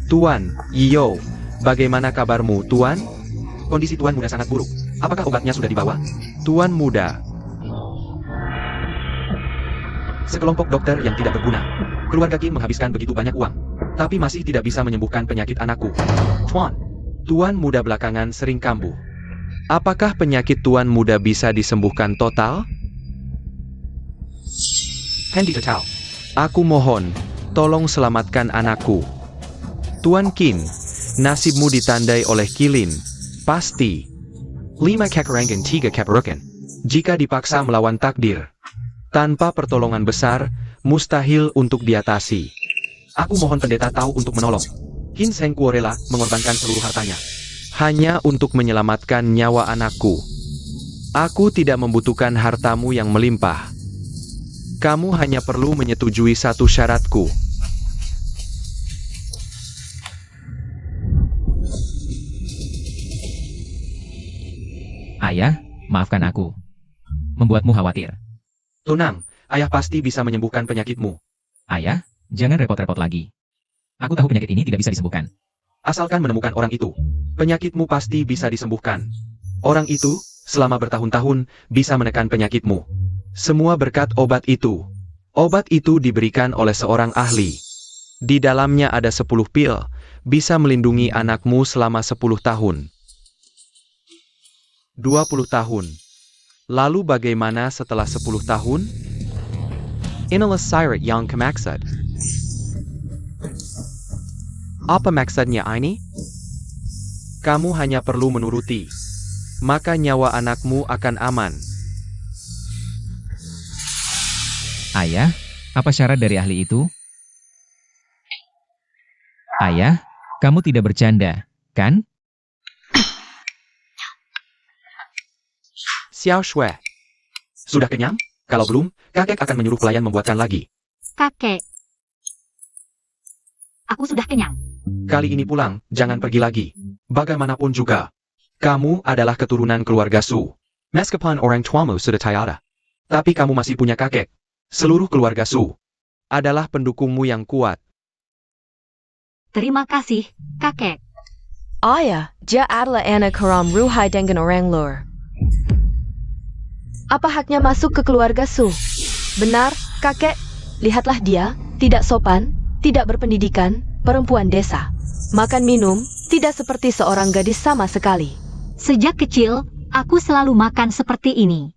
Tuan, yo. Bagaimana kabarmu, Tuan? Kondisi Tuan Muda sangat buruk. Apakah obatnya sudah dibawa? Tuan Muda. Sekelompok dokter yang tidak berguna. Keluarga Kim menghabiskan begitu banyak uang, tapi masih tidak bisa menyembuhkan penyakit anakku. Tuan Muda belakangan sering kambuh. Apakah penyakit Tuan Muda bisa disembuhkan total? Handy Total. Aku mohon, tolong selamatkan anakku. Tuan Kim, nasibmu ditandai oleh Kilin. Pasti. 5 kekurangan 3 keburukan. Jika dipaksa melawan takdir, tanpa pertolongan besar, mustahil untuk diatasi. Aku mohon pendeta tahu untuk menolong. Hin Seng Kuo rela mengorbankan seluruh hartanya hanya untuk menyelamatkan nyawa anakku. Aku tidak membutuhkan hartamu yang melimpah. Kamu hanya perlu menyetujui satu syaratku. Ayah, maafkan aku. Membuatmu khawatir. Tenang, ayah pasti bisa menyembuhkan penyakitmu. Ayah, jangan repot-repot lagi. Aku tahu penyakit ini tidak bisa disembuhkan. Asalkan menemukan orang itu, penyakitmu pasti bisa disembuhkan. Orang itu, selama bertahun-tahun, bisa menekan penyakitmu. Semua berkat obat itu. Obat itu diberikan oleh seorang ahli. Di dalamnya ada 10 pil, bisa melindungi anakmu selama 10 tahun. 20 tahun. Lalu bagaimana setelah 10 tahun? Inilah syarat yang kemaksud. Apa maksudnya ini? Kamu hanya perlu menuruti, maka nyawa anakmu akan aman. Ayah, apa syarat dari ahli itu? Ayah, kamu tidak bercanda, kan? Xiao Shui. Sudah kenyang? Kalau belum, kakek akan menyuruh pelayan membuatkan lagi. Kakek. Aku sudah kenyang. Kali ini pulang, jangan pergi lagi. Bagaimanapun juga, kamu adalah keturunan keluarga Su. Meskipun orang tuamu sudah tiada, tapi kamu masih punya kakek. Seluruh keluarga Su adalah pendukungmu yang kuat. Terima kasih, kakek. Ayah, dia adalah anak haram ruhai dengan orang luar. Apa haknya masuk ke keluarga Su? Benar, kakek. Lihatlah dia, tidak sopan, tidak berpendidikan, perempuan desa. Makan minum, tidak seperti seorang gadis sama sekali. Sejak kecil, aku selalu makan seperti ini.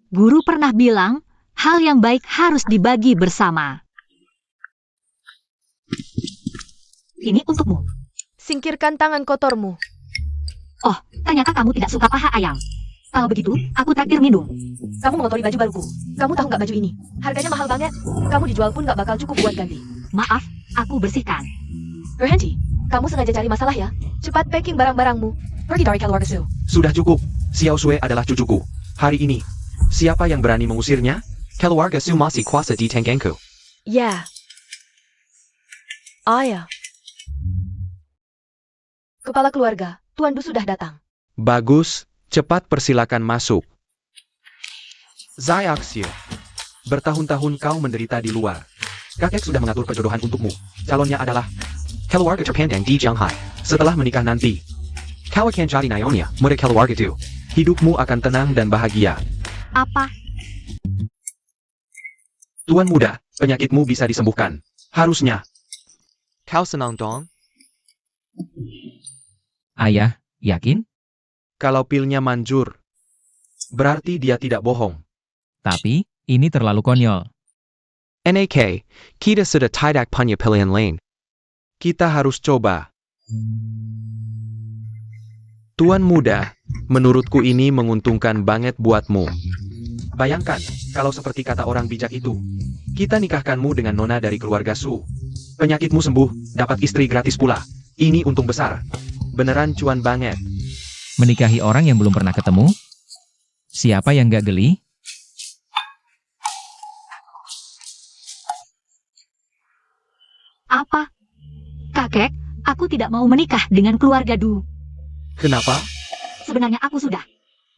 Guru pernah bilang, hal yang baik harus dibagi bersama. Ini untukmu. Singkirkan tangan kotormu. Oh, ternyata kamu tidak suka paha ayam. Kalau begitu, aku traktir minum. Kamu mengotori baju baruku. Kamu tahu nggak baju ini? Harganya mahal banget. Kamu dijual pun nggak bakal cukup buat ganti. Maaf, aku bersihkan. Berhenti. Kamu sengaja cari masalah ya? Cepat packing barang-barangmu. Pergi dari keluarga Su. Sudah cukup. Xiao Shui adalah cucuku. Hari ini, siapa yang berani mengusirnya? Keluarga Su masih kuasa di Tenggangku. Ya. Ayah. Kepala keluarga, Tuan Du sudah datang. Bagus, cepat persilakan masuk. Zai Aksio. Bertahun-tahun kau menderita di luar. Kakek sudah mengatur perjodohan untukmu. Calonnya adalah keluarga terpandang di Shanghai. Setelah menikah nanti, kau akan jadi Nyonya muda keluarga itu. Hidupmu akan tenang dan bahagia. Apa? Tuan Muda, penyakitmu bisa disembuhkan. Harusnya. Kau senang dong? Ayah, yakin? Kalau pilnya manjur, berarti dia tidak bohong. Tapi, ini terlalu konyol. NAK, kita sudah tidak punya pilihan lain. Kita harus coba. Tuan Muda, menurutku ini menguntungkan banget buatmu. Bayangkan, kalau seperti kata orang bijak itu, kita nikahkanmu dengan nona dari keluarga Su. Penyakitmu sembuh, dapat istri gratis pula. Ini untung besar. Beneran cuan banget. Menikahi orang yang belum pernah ketemu? Siapa yang gak geli? Apa? Kakek, aku tidak mau menikah dengan keluarga Du. Kenapa? Sebenarnya aku sudah.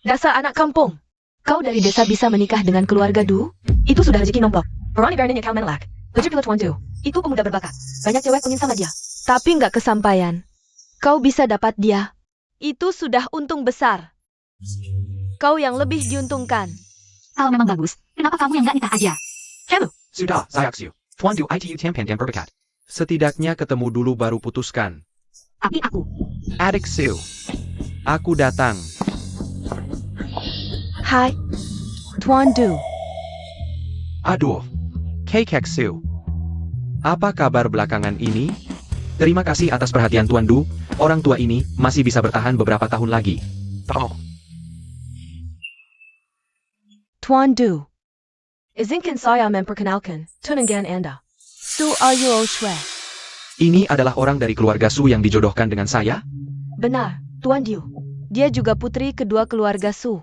Dasar anak kampung. Kau dari desa bisa menikah dengan keluarga Du? Itu sudah rezeki nombok. Berani beraninya kau menolak. Baju pilot Tuan Du. Itu pemuda berbakat. Banyak cewek pengen sama dia. tapi nggak kesampaian. Kau bisa dapat dia. Itu sudah untung besar. Kau yang lebih diuntungkan. Kalau memang bagus, kenapa kamu yang nggak nikah aja? Kamu, Sudah, Xiaoxiu. Tuan Du itu Tianpan dan berdekat. Setidaknya ketemu dulu baru putuskan. tapi aku. Adik Siu. Aku datang. Hai, Tuan Du. Aduh. Kekek Siu. Apa kabar belakangan ini? Terima kasih atas perhatian Tuan Du. Orang tua ini masih bisa bertahan beberapa tahun lagi. Oh. Tuan Du. Izinkan saya memperkenalkan tunangan Anda. Su Ayu Shue. Ini adalah orang dari keluarga Su yang dijodohkan dengan saya? Benar, Tuan Du. Dia juga putri kedua keluarga Su.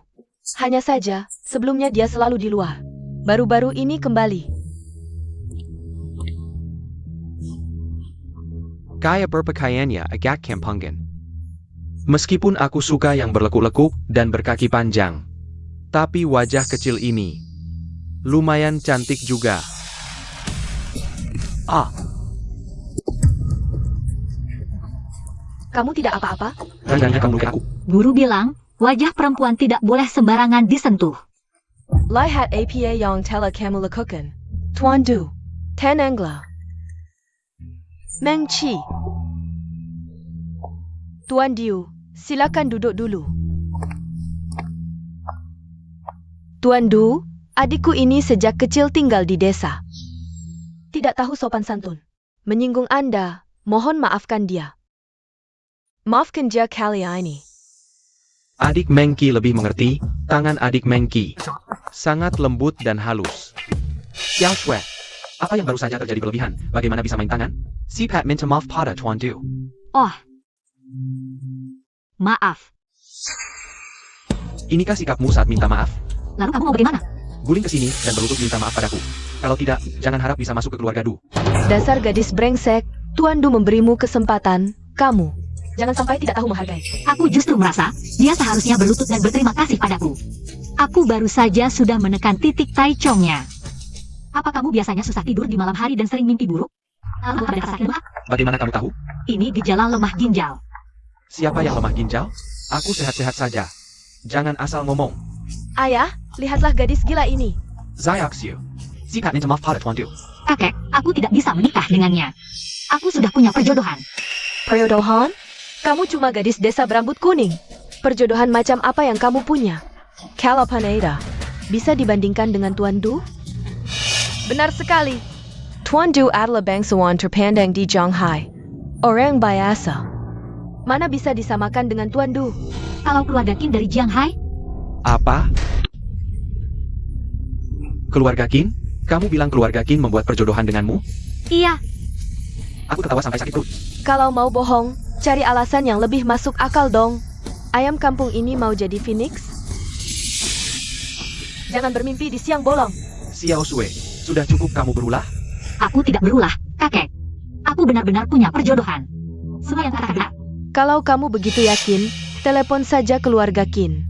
Hanya saja, sebelumnya dia selalu di luar. Baru-baru ini kembali. Gaya berpakaiannya agak kampungan. Meskipun aku suka yang berlekuk-lekuk dan berkaki panjang. Tapi wajah kecil ini lumayan cantik juga. Ah, Kamu tidak apa-apa? jangan kamu luka aku. Guru bilang, wajah perempuan tidak boleh sembarangan disentuh. Lihat apa yang telah kamu lakukan. Tuan Du. Ten Angla. Meng Chi. Tuan Du, silakan duduk dulu. Tuan Du, adikku ini sejak kecil tinggal di desa. Tidak tahu sopan santun. Menyinggung Anda, mohon maafkan dia. Maafkan dia kali ini. Adik Mengki lebih mengerti, tangan adik Mengki sangat lembut dan halus. Xiao Shui, apa yang baru saja terjadi berlebihan? Bagaimana bisa main tangan? Si Pat minta maaf pada Tuan Du. Oh. Maaf. Inikah sikapmu saat minta maaf? Lalu kamu mau bagaimana? Guling ke sini dan berlutut minta maaf padaku. Kalau tidak, jangan harap bisa masuk ke keluarga Du. Dasar gadis brengsek, Tuan Du memberimu kesempatan, kamu. Jangan sampai tidak tahu menghargai. Aku justru merasa, dia seharusnya berlutut dan berterima kasih padaku. Aku baru saja sudah menekan titik Tai Chongnya. Apa kamu biasanya susah tidur di malam hari dan sering mimpi buruk? Lalu ada rasa lemah? Bagaimana kamu tahu? Ini gejala lemah ginjal. Siapa yang lemah ginjal? Aku sehat-sehat saja. Jangan asal ngomong. Ayah, lihatlah gadis gila ini. Xiaoxiu. Si Pat minta maaf pada Tuan Du. Kakek, aku tidak bisa menikah dengannya. Aku sudah punya perjodohan. Perjodohan? Kamu cuma gadis desa berambut kuning. Perjodohan macam apa yang kamu punya? Kalau Paneda, bisa dibandingkan dengan Tuan Du? Benar sekali. Tuan Du adalah bangsawan terpandang di Shanghai. Orang biasa. Mana bisa disamakan dengan Tuan Du? Kalau keluarga Qin dari Jianghai, Apa? Keluarga Qin? Kamu bilang keluarga Qin membuat perjodohan denganmu? iya, Aku ketawa sampai sakit perut. Kalau mau bohong, cari alasan yang lebih masuk akal dong. Ayam kampung ini mau jadi phoenix? Jangan bermimpi di siang bolong. Xiao Shui, sudah cukup kamu berulah? aku tidak berulah, kakek. Aku benar-benar punya perjodohan. Semua yang katakan benar. Kalau kamu begitu yakin, telepon saja keluarga Qin.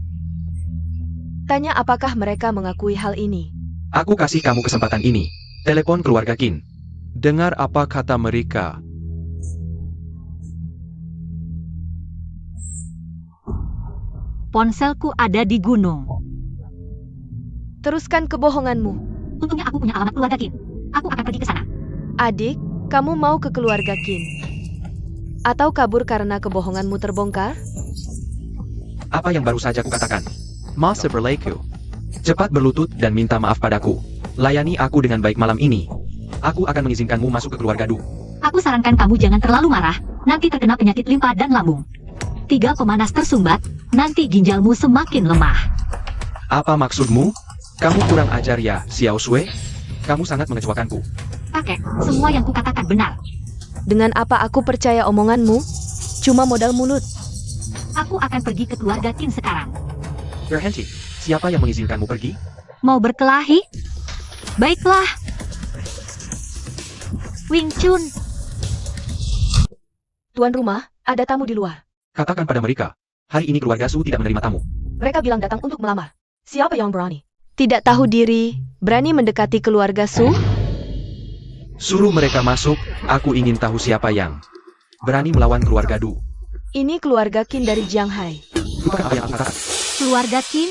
Tanya apakah mereka mengakui hal ini. Aku kasih kamu kesempatan ini. Telepon keluarga Qin. Dengar apa kata mereka. Ponselku ada di gunung. Teruskan kebohonganmu. Untungnya aku punya alamat keluarga Qin. Aku akan pergi ke sana. Adik, kamu mau ke keluarga Qin? Atau kabur karena kebohonganmu terbongkar? Apa yang baru saja kukatakan? Masa berlaku. Cepat berlutut dan minta maaf padaku. Layani aku dengan baik malam ini. Aku akan mengizinkanmu masuk ke keluarga Du. Aku sarankan kamu jangan terlalu marah, nanti terkena penyakit limpa dan lambung. 3 pemanas tersumbat, nanti ginjalmu semakin lemah. Apa maksudmu? Kamu kurang ajar ya, Xiao Shui? Kamu sangat mengecewakanku. Kakek, semua yang kukatakan benar. Dengan apa aku percaya omonganmu? Cuma modal mulut. Aku akan pergi ke keluarga Qin sekarang. Berhenti. Siapa yang mengizinkanmu pergi? Mau berkelahi? Baiklah. Wing Chun. Tuan rumah, ada tamu di luar. Katakan pada mereka. Hari ini keluarga Su tidak menerima tamu. Mereka bilang datang untuk melamar. Siapa yang berani? Tidak tahu diri, berani mendekati keluarga Su? Suruh mereka masuk, aku ingin tahu siapa yang berani melawan keluarga Du. Ini keluarga Qin dari Jianghai. Lupakan apa yang aku katakan. Keluarga Qin?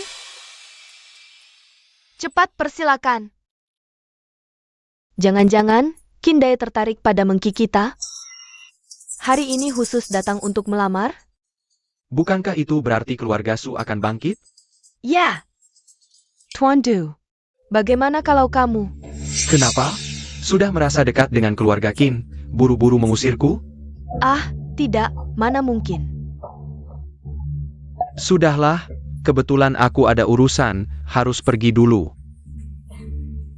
Cepat persilakan. Jangan-jangan Qin Dai tertarik pada Mengki kita? Hari ini khusus datang untuk melamar? Bukankah itu berarti keluarga Su akan bangkit? Ya. Tuan Du, bagaimana kalau kamu? Kenapa? Sudah merasa dekat dengan keluarga Qin, buru-buru mengusirku? Ah, tidak, mana mungkin. Sudahlah, kebetulan aku ada urusan, harus pergi dulu.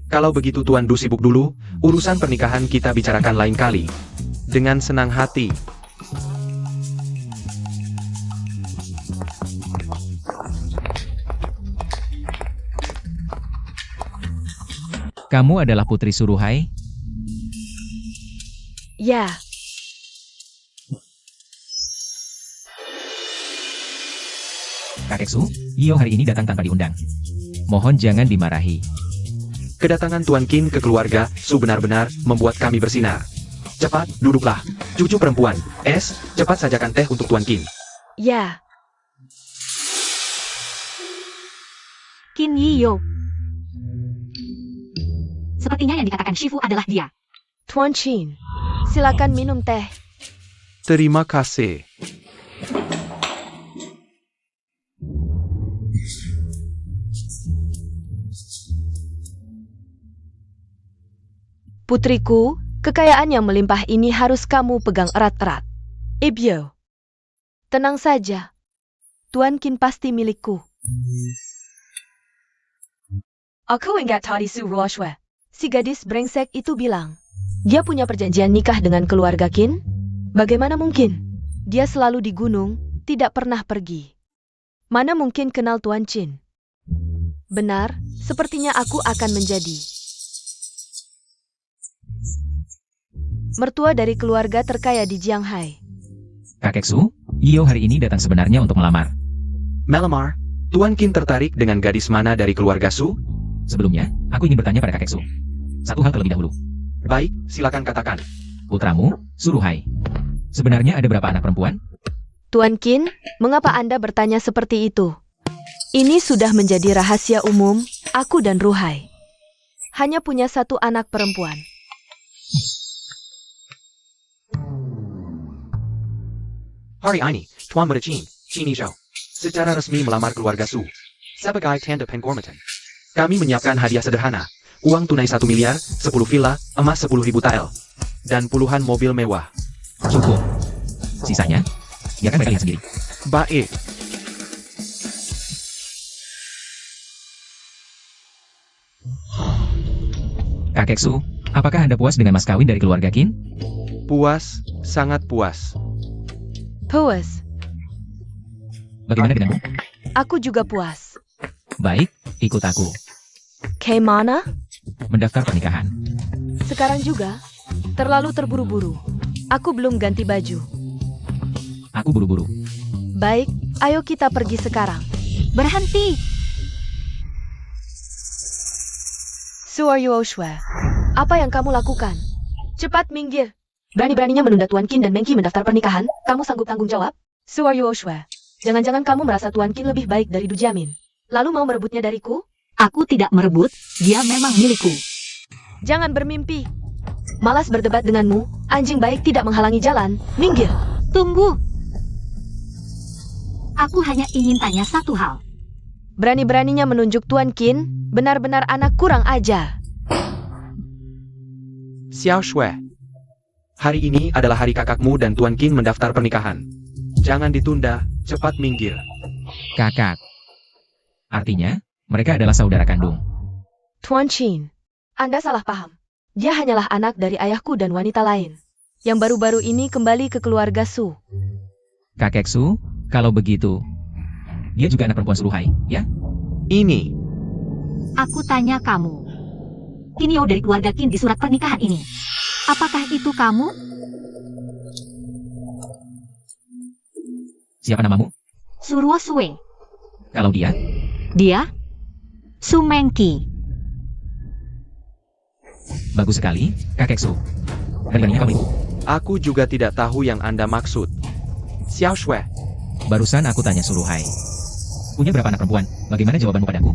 Kalau begitu Tuan Du sibuk dulu, urusan pernikahan kita bicarakan lain kali. Dengan senang hati. Kamu adalah putri Suruhai? Ya, Kakek Su, Yio hari ini datang tanpa diundang. Mohon jangan dimarahi. Kedatangan Tuan Qin ke keluarga Su benar-benar membuat kami bersinar. Cepat, duduklah. Cucu perempuan, cepat sajakan teh untuk Tuan Qin. ya. Qin Yiyo. Sepertinya yang dikatakan Shifu adalah dia. Tuan Qin, silakan minum teh. Terima kasih. Putriku, kekayaan yang melimpah ini harus kamu pegang erat-erat. Ibyo. Tenang saja. Tuan Qin pasti milikku. Aku enggak tadi Su Ruoshue. Si gadis brengsek itu bilang. Dia punya perjanjian nikah dengan keluarga Qin? Bagaimana mungkin? Dia selalu di gunung, tidak pernah pergi. Mana mungkin kenal Tuan Qin? Benar, sepertinya aku akan menjadi mertua dari keluarga terkaya di Jianghai. Kakek Su, Yio hari ini datang sebenarnya untuk melamar. Melamar, Tuan Qin tertarik dengan gadis mana dari keluarga Su? Sebelumnya, aku ingin bertanya pada Kakek Su. Satu hal terlebih dahulu. Baik, silakan katakan. Putramu, Suruhai. Sebenarnya ada berapa anak perempuan? Tuan Qin, mengapa Anda bertanya seperti itu? Ini sudah menjadi rahasia umum, aku dan Ruhai. Hanya punya satu anak perempuan. Hari ini, Tuan Muda Qin Shou, secara resmi melamar keluarga Su. Sebagai tanda penghormatan. Kami menyiapkan hadiah sederhana. Uang tunai 1 miliar, 10 villa, emas 10.000 tael. Dan puluhan mobil mewah. Cukup. Sisanya, biarkan mereka lihat sendiri. Baik. Kakek Su, apakah Anda puas dengan mas kawin dari keluarga Qin? Puas, sangat puas. Puas, Bagaimana denganmu? aku juga puas. Baik, ikut aku. Kemana? Mendaftar pernikahan. Sekarang juga? Terlalu terburu-buru. Aku belum ganti baju. Aku buru-buru. Baik, ayo kita pergi sekarang. Berhenti! Su Ruoshue, apa yang kamu lakukan? Cepat minggir. Berani-beraninya menunda Tuan Qin dan Mengki mendaftar pernikahan? Kamu sanggup tanggung jawab? Su Ruoshue, jangan-jangan kamu merasa Tuan Qin lebih baik dari Du Jiamin. Lalu mau merebutnya dariku? Aku tidak merebut, dia memang milikku. Jangan bermimpi. Malas berdebat denganmu, anjing baik tidak menghalangi jalan. Minggir. Tunggu! Aku hanya ingin tanya satu hal. Berani-beraninya menunjuk Tuan Qin, benar-benar anak kurang ajar. Xiao Shui. Hari ini adalah hari kakakmu dan Tuan Qin mendaftar pernikahan. Jangan ditunda, cepat minggir. Kakak. Artinya, mereka adalah saudara kandung. Tuan Qin, Anda salah paham. Dia hanyalah anak dari ayahku dan wanita lain. Yang baru-baru ini kembali ke keluarga Su. Kakek Su, kalau begitu, dia juga anak perempuan Suruhai, ya? Ini. Aku tanya kamu. Kinyo dari keluarga Qin di surat pernikahan ini. Apakah itu kamu? Siapa namamu? Suruo Sue. Kalau dia, Dia? Su Mengki. bagus sekali, Kakek Su. Beraninya kamu itu. Aku juga tidak tahu yang Anda maksud. Xiao Shui. Barusan aku tanya Suruhai. Punya berapa anak perempuan? Bagaimana jawabanmu padaku?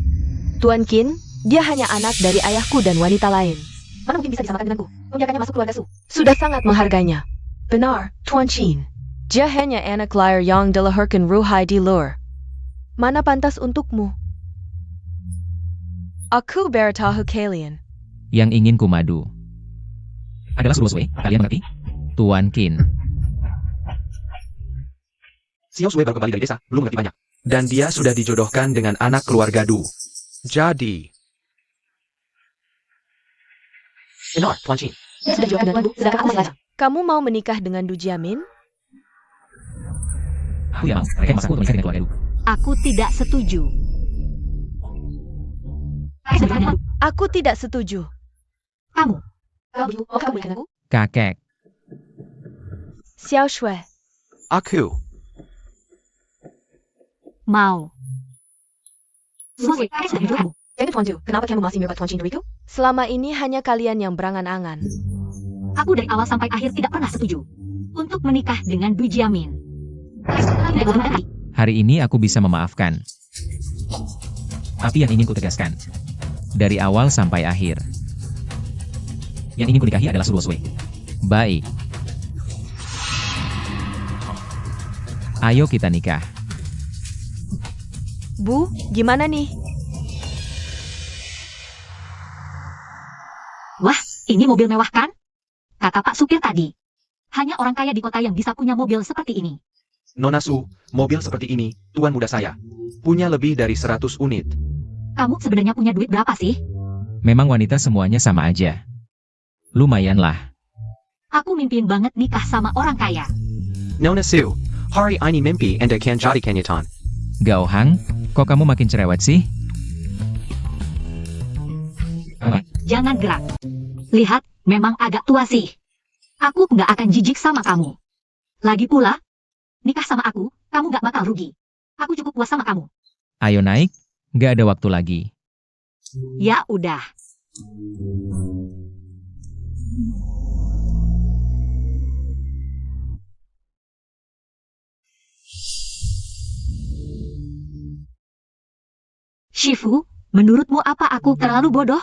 Tuan Qin, dia hanya anak dari ayahku dan wanita lain. Mana mungkin bisa disamakan denganku? Membiarkannya masuk keluarga Su. Sudah sangat menghargainya. Benar, Tuan Qin. Dia hanya anak liar yang dilahirkan Ruhai di luar. Mana pantas untukmu? Aku beritahu kalian. Yang ingin ku madu adalah Suruhai. Kalian mengerti? Tuan Qin. Xiao Shui baru kembali dari desa, belum mengerti banyak. Dan dia sudah dijodohkan dengan anak keluarga Du. Jadi... Benar, Tuan Qin. Dia sudah dijodohkan dengan Tuan Du, sedangkan aku masih lajang. Kamu mau menikah dengan Du Jiamin? Aku tidak mau. Mereka memaksaku untuk menikah dengan keluarga Du. Aku tidak setuju. Aku tidak setuju. Kamu mau kamu menikah denganku? Kakek. Xiao Shui. Aku. Mau. Semua kakek sudah menjualmu. Jadi Tuan Zhu, kenapa kamu masih mirip Tuan Qin dariku? Selama ini hanya kalian yang berangan-angan. Aku dari awal sampai akhir tidak pernah setuju untuk menikah dengan Du Jiamin. Hari ini aku bisa memaafkan. Tapi yang ingin ku tegaskan, dari awal sampai akhir, yang ingin ku nikahi adalah Suruhai. Baik. Ayo kita nikah. Bu, gimana nih? Wah, ini mobil mewah kan? Kata Pak Supir tadi. Hanya orang kaya di kota yang bisa punya mobil seperti ini. Nona Su, mobil seperti ini, tuan muda saya. Punya lebih dari 100 unit. Kamu sebenarnya punya duit berapa sih? Memang wanita semuanya sama aja. Lumayanlah. Aku mimpiin banget nikah sama orang kaya. Nona Su, hari ini mimpi Anda kan jadi kenyataan. Gao Hang, kok kamu makin cerewet sih? Jangan gerak. Lihat, memang agak tua sih. Aku nggak akan jijik sama kamu. Lagi pula, nikah sama aku, kamu nggak bakal rugi. Aku cukup puas sama kamu. Ayo naik, gak ada waktu lagi. Ya udah. Shifu, menurutmu apa aku terlalu bodoh?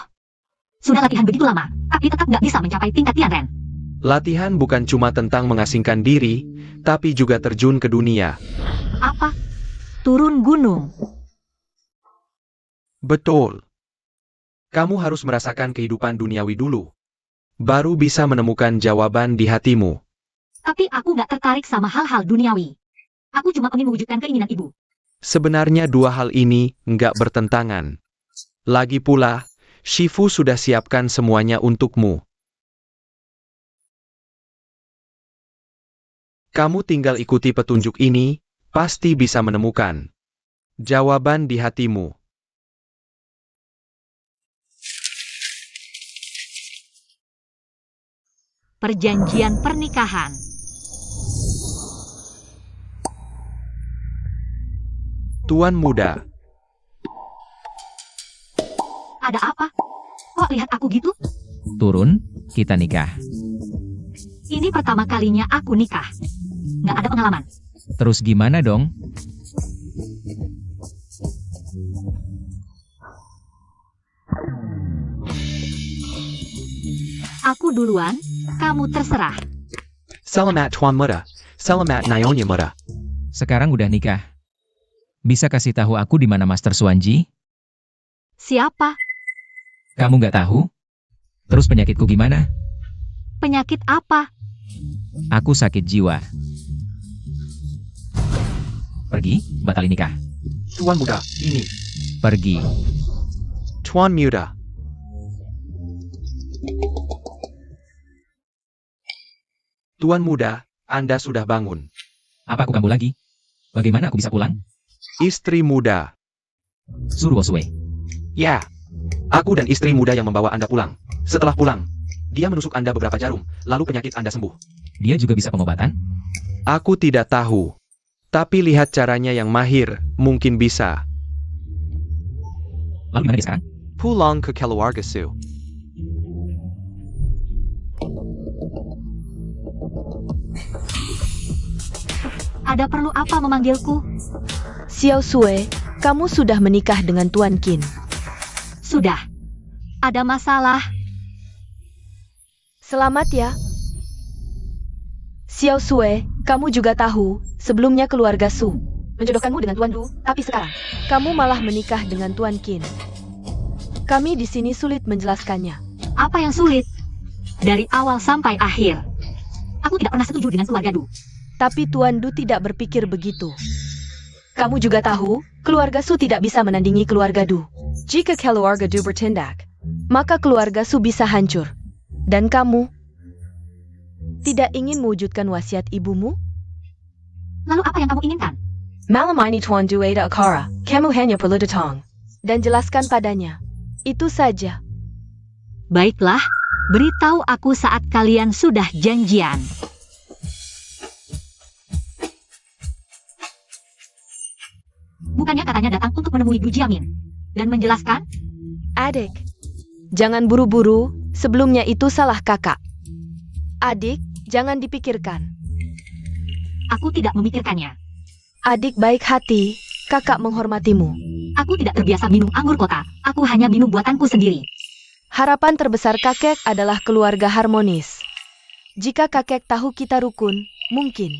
Sudah latihan begitu lama, tapi tetap nggak bisa mencapai tingkat Tianren. Latihan bukan cuma tentang mengasingkan diri, tapi juga terjun ke dunia. Apa? Turun gunung. Betul. Kamu harus merasakan kehidupan duniawi dulu. Baru bisa menemukan jawaban di hatimu. Tapi aku nggak tertarik sama hal-hal duniawi. Aku cuma ingin mewujudkan keinginan ibu. Sebenarnya dua hal ini nggak bertentangan. Lagi pula, Shifu sudah siapkan semuanya untukmu. Kamu tinggal ikuti petunjuk ini, pasti bisa menemukan jawaban di hatimu. Perjanjian pernikahan. Tuan muda, Ada apa? Kok lihat aku gitu? Turun, kita nikah. Ini pertama kalinya aku nikah. Nggak ada pengalaman. Terus gimana dong? Aku duluan, kamu terserah. selamat Tuan muda, selamat Nyonya muda. Sekarang udah nikah. Bisa kasih tahu aku di mana Master Suanji? Siapa? Kamu nggak tahu? Terus penyakitku gimana? Penyakit apa? Aku sakit jiwa. Pergi, batalin nikah. Tuan muda, ini. Pergi. Tuan muda. Tuan muda, Anda sudah bangun. Apa aku kambuh lagi? Bagaimana aku bisa pulang? Istri muda. Suruhai. Ya, aku dan istri muda yang membawa Anda pulang. Setelah pulang, dia menusuk Anda beberapa jarum, lalu penyakit Anda sembuh. Dia juga bisa pengobatan? Aku tidak tahu. Tapi lihat caranya yang mahir, mungkin bisa. Lalu gimana dia sekarang? Pulang ke keluarga Su. Ada perlu apa memanggilku? Xiao Sui, kamu sudah menikah dengan Tuan Qin. Sudah. Ada masalah? Selamat ya. Xiao Sui, kamu juga tahu, sebelumnya keluarga Su menjodohkanmu dengan Tuan Du, tapi sekarang kamu malah menikah dengan Tuan Qin. Kami di sini sulit menjelaskannya. Apa yang sulit? Dari awal sampai akhir, aku tidak pernah setuju dengan keluarga Du. Tapi Tuan Du tidak berpikir begitu. Kamu juga tahu, keluarga Su tidak bisa menandingi keluarga Du. Jika keluarga Du bertindak, maka keluarga Su bisa hancur. Dan kamu tidak ingin mewujudkan wasiat ibumu? Lalu apa yang kamu inginkan? Malam ini Tuan Du ada acara, kamu hanya perlu datang. Dan jelaskan padanya. Itu saja. Baiklah, beritahu aku saat kalian sudah janjian. Bukannya katanya datang untuk menemui Du Jiamin dan menjelaskan? Adik, jangan buru-buru, sebelumnya itu salah kakak. Adik, jangan dipikirkan. Aku tidak memikirkannya. Adik baik hati, kakak menghormatimu. Aku tidak terbiasa minum anggur kota, aku hanya minum buatanku sendiri. Harapan terbesar kakek adalah keluarga harmonis. Jika kakek tahu kita rukun, mungkin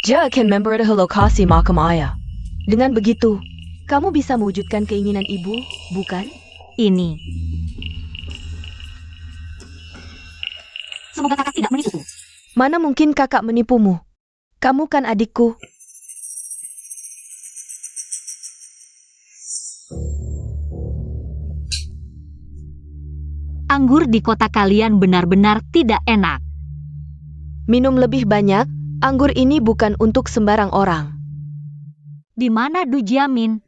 dia akan membuat lokasi makam ayah. Dengan begitu, kamu bisa mewujudkan keinginan ibu, bukan? Ini. Semoga kakak tidak menipuku. Mana mungkin kakak menipumu? Kamu kan adikku. Anggur di kota kalian benar-benar tidak enak. Minum lebih banyak, anggur ini bukan untuk sembarang orang. Di mana Du Jiamin?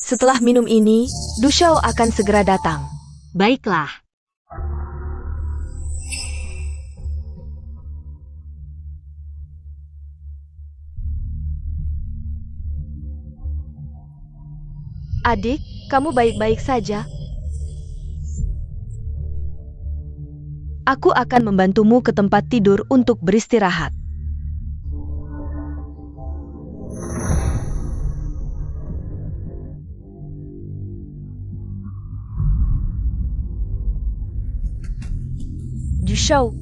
Setelah minum ini, Du Shao akan segera datang. Baiklah. Adik, kamu baik-baik saja? Aku akan membantumu ke tempat tidur untuk beristirahat. Du Shao,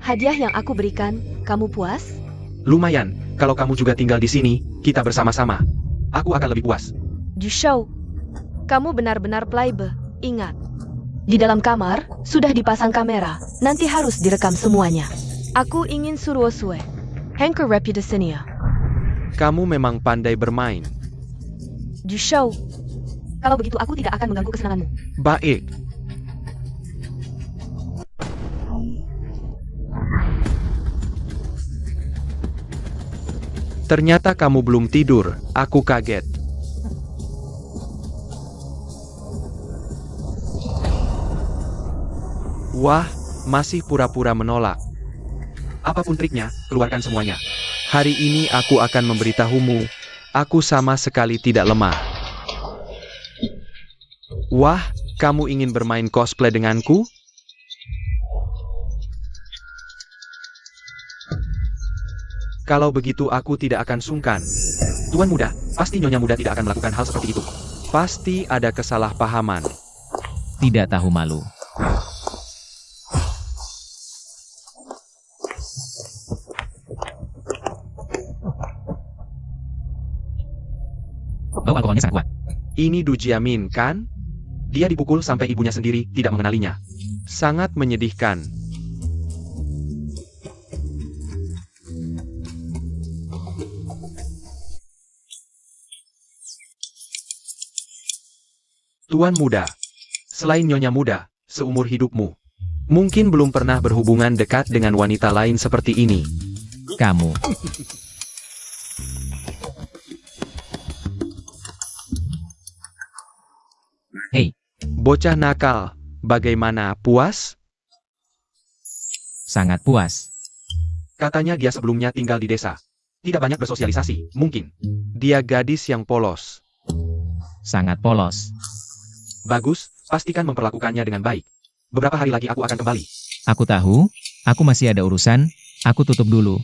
hadiah yang aku berikan, kamu puas? Lumayan, kalau kamu juga tinggal di sini, kita bersama-sama. Aku akan lebih puas. Du Shao, kamu benar-benar playboy, ingat. Di dalam kamar, sudah dipasang kamera, nanti harus direkam semuanya. Aku ingin suruh Sue. Hanker reputasinya. Kamu memang pandai bermain. Du Shao, Kalau begitu aku tidak akan mengganggu kesenanganmu. Baik. Ternyata kamu belum tidur, aku kaget. Wah, masih pura-pura menolak. Apapun triknya, keluarkan semuanya. Hari ini aku akan memberitahumu, aku sama sekali tidak lemah. Wah, kamu ingin bermain cosplay denganku? Kalau begitu aku tidak akan sungkan. Tuan muda, pasti nyonya muda tidak akan melakukan hal seperti itu. Pasti ada kesalahpahaman. Tidak tahu malu. Bau alkoholnya sangat kuat. Ini Du Jiamin, kan? Dia dipukul sampai ibunya sendiri tidak mengenalinya. Sangat menyedihkan. Tuan muda, selain nyonya muda, seumur hidupmu, mungkin belum pernah berhubungan dekat dengan wanita lain seperti ini. Kamu. Hei, Bocah nakal, bagaimana, puas? sangat puas. Katanya dia sebelumnya tinggal di desa. Tidak banyak bersosialisasi, mungkin. Dia gadis yang polos. Sangat polos. Bagus, pastikan memperlakukannya dengan baik. Beberapa hari lagi aku akan kembali. Aku tahu, aku masih ada urusan, aku tutup dulu.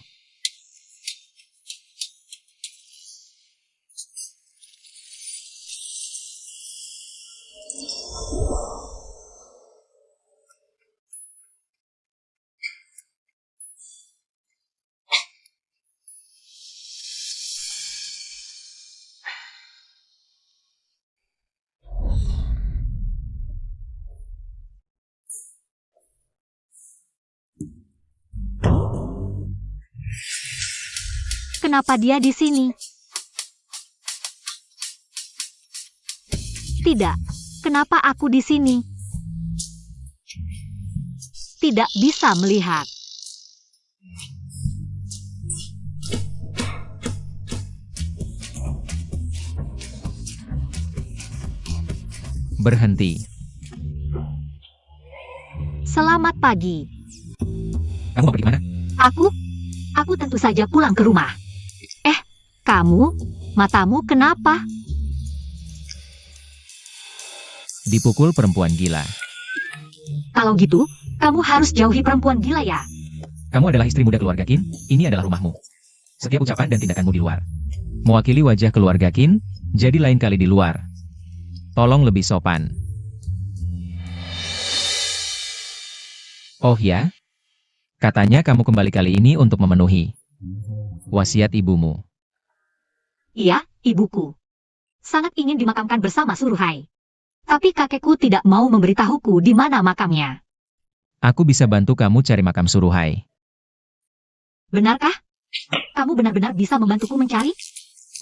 Kenapa dia di sini? Tidak. Kenapa aku di sini? Tidak bisa melihat. Berhenti. Selamat pagi. Kamu mau pergi mana? Aku tentu saja pulang ke rumah. Kamu? Matamu kenapa? Dipukul perempuan gila. Kalau gitu, kamu harus jauhi perempuan gila ya. Kamu adalah istri muda keluarga Qin, ini adalah rumahmu. Setiap ucapan dan tindakanmu di luar mewakili wajah keluarga Qin, jadi lain kali di luar. Tolong lebih sopan. Oh ya? Katanya kamu kembali kali ini untuk memenuhi wasiat ibumu. Iya, ibuku. Sangat ingin dimakamkan bersama Suruhai. Tapi kakekku tidak mau memberitahuku di mana makamnya. Aku bisa bantu kamu cari makam Suruhai. Benarkah? Kamu benar-benar bisa membantuku mencari?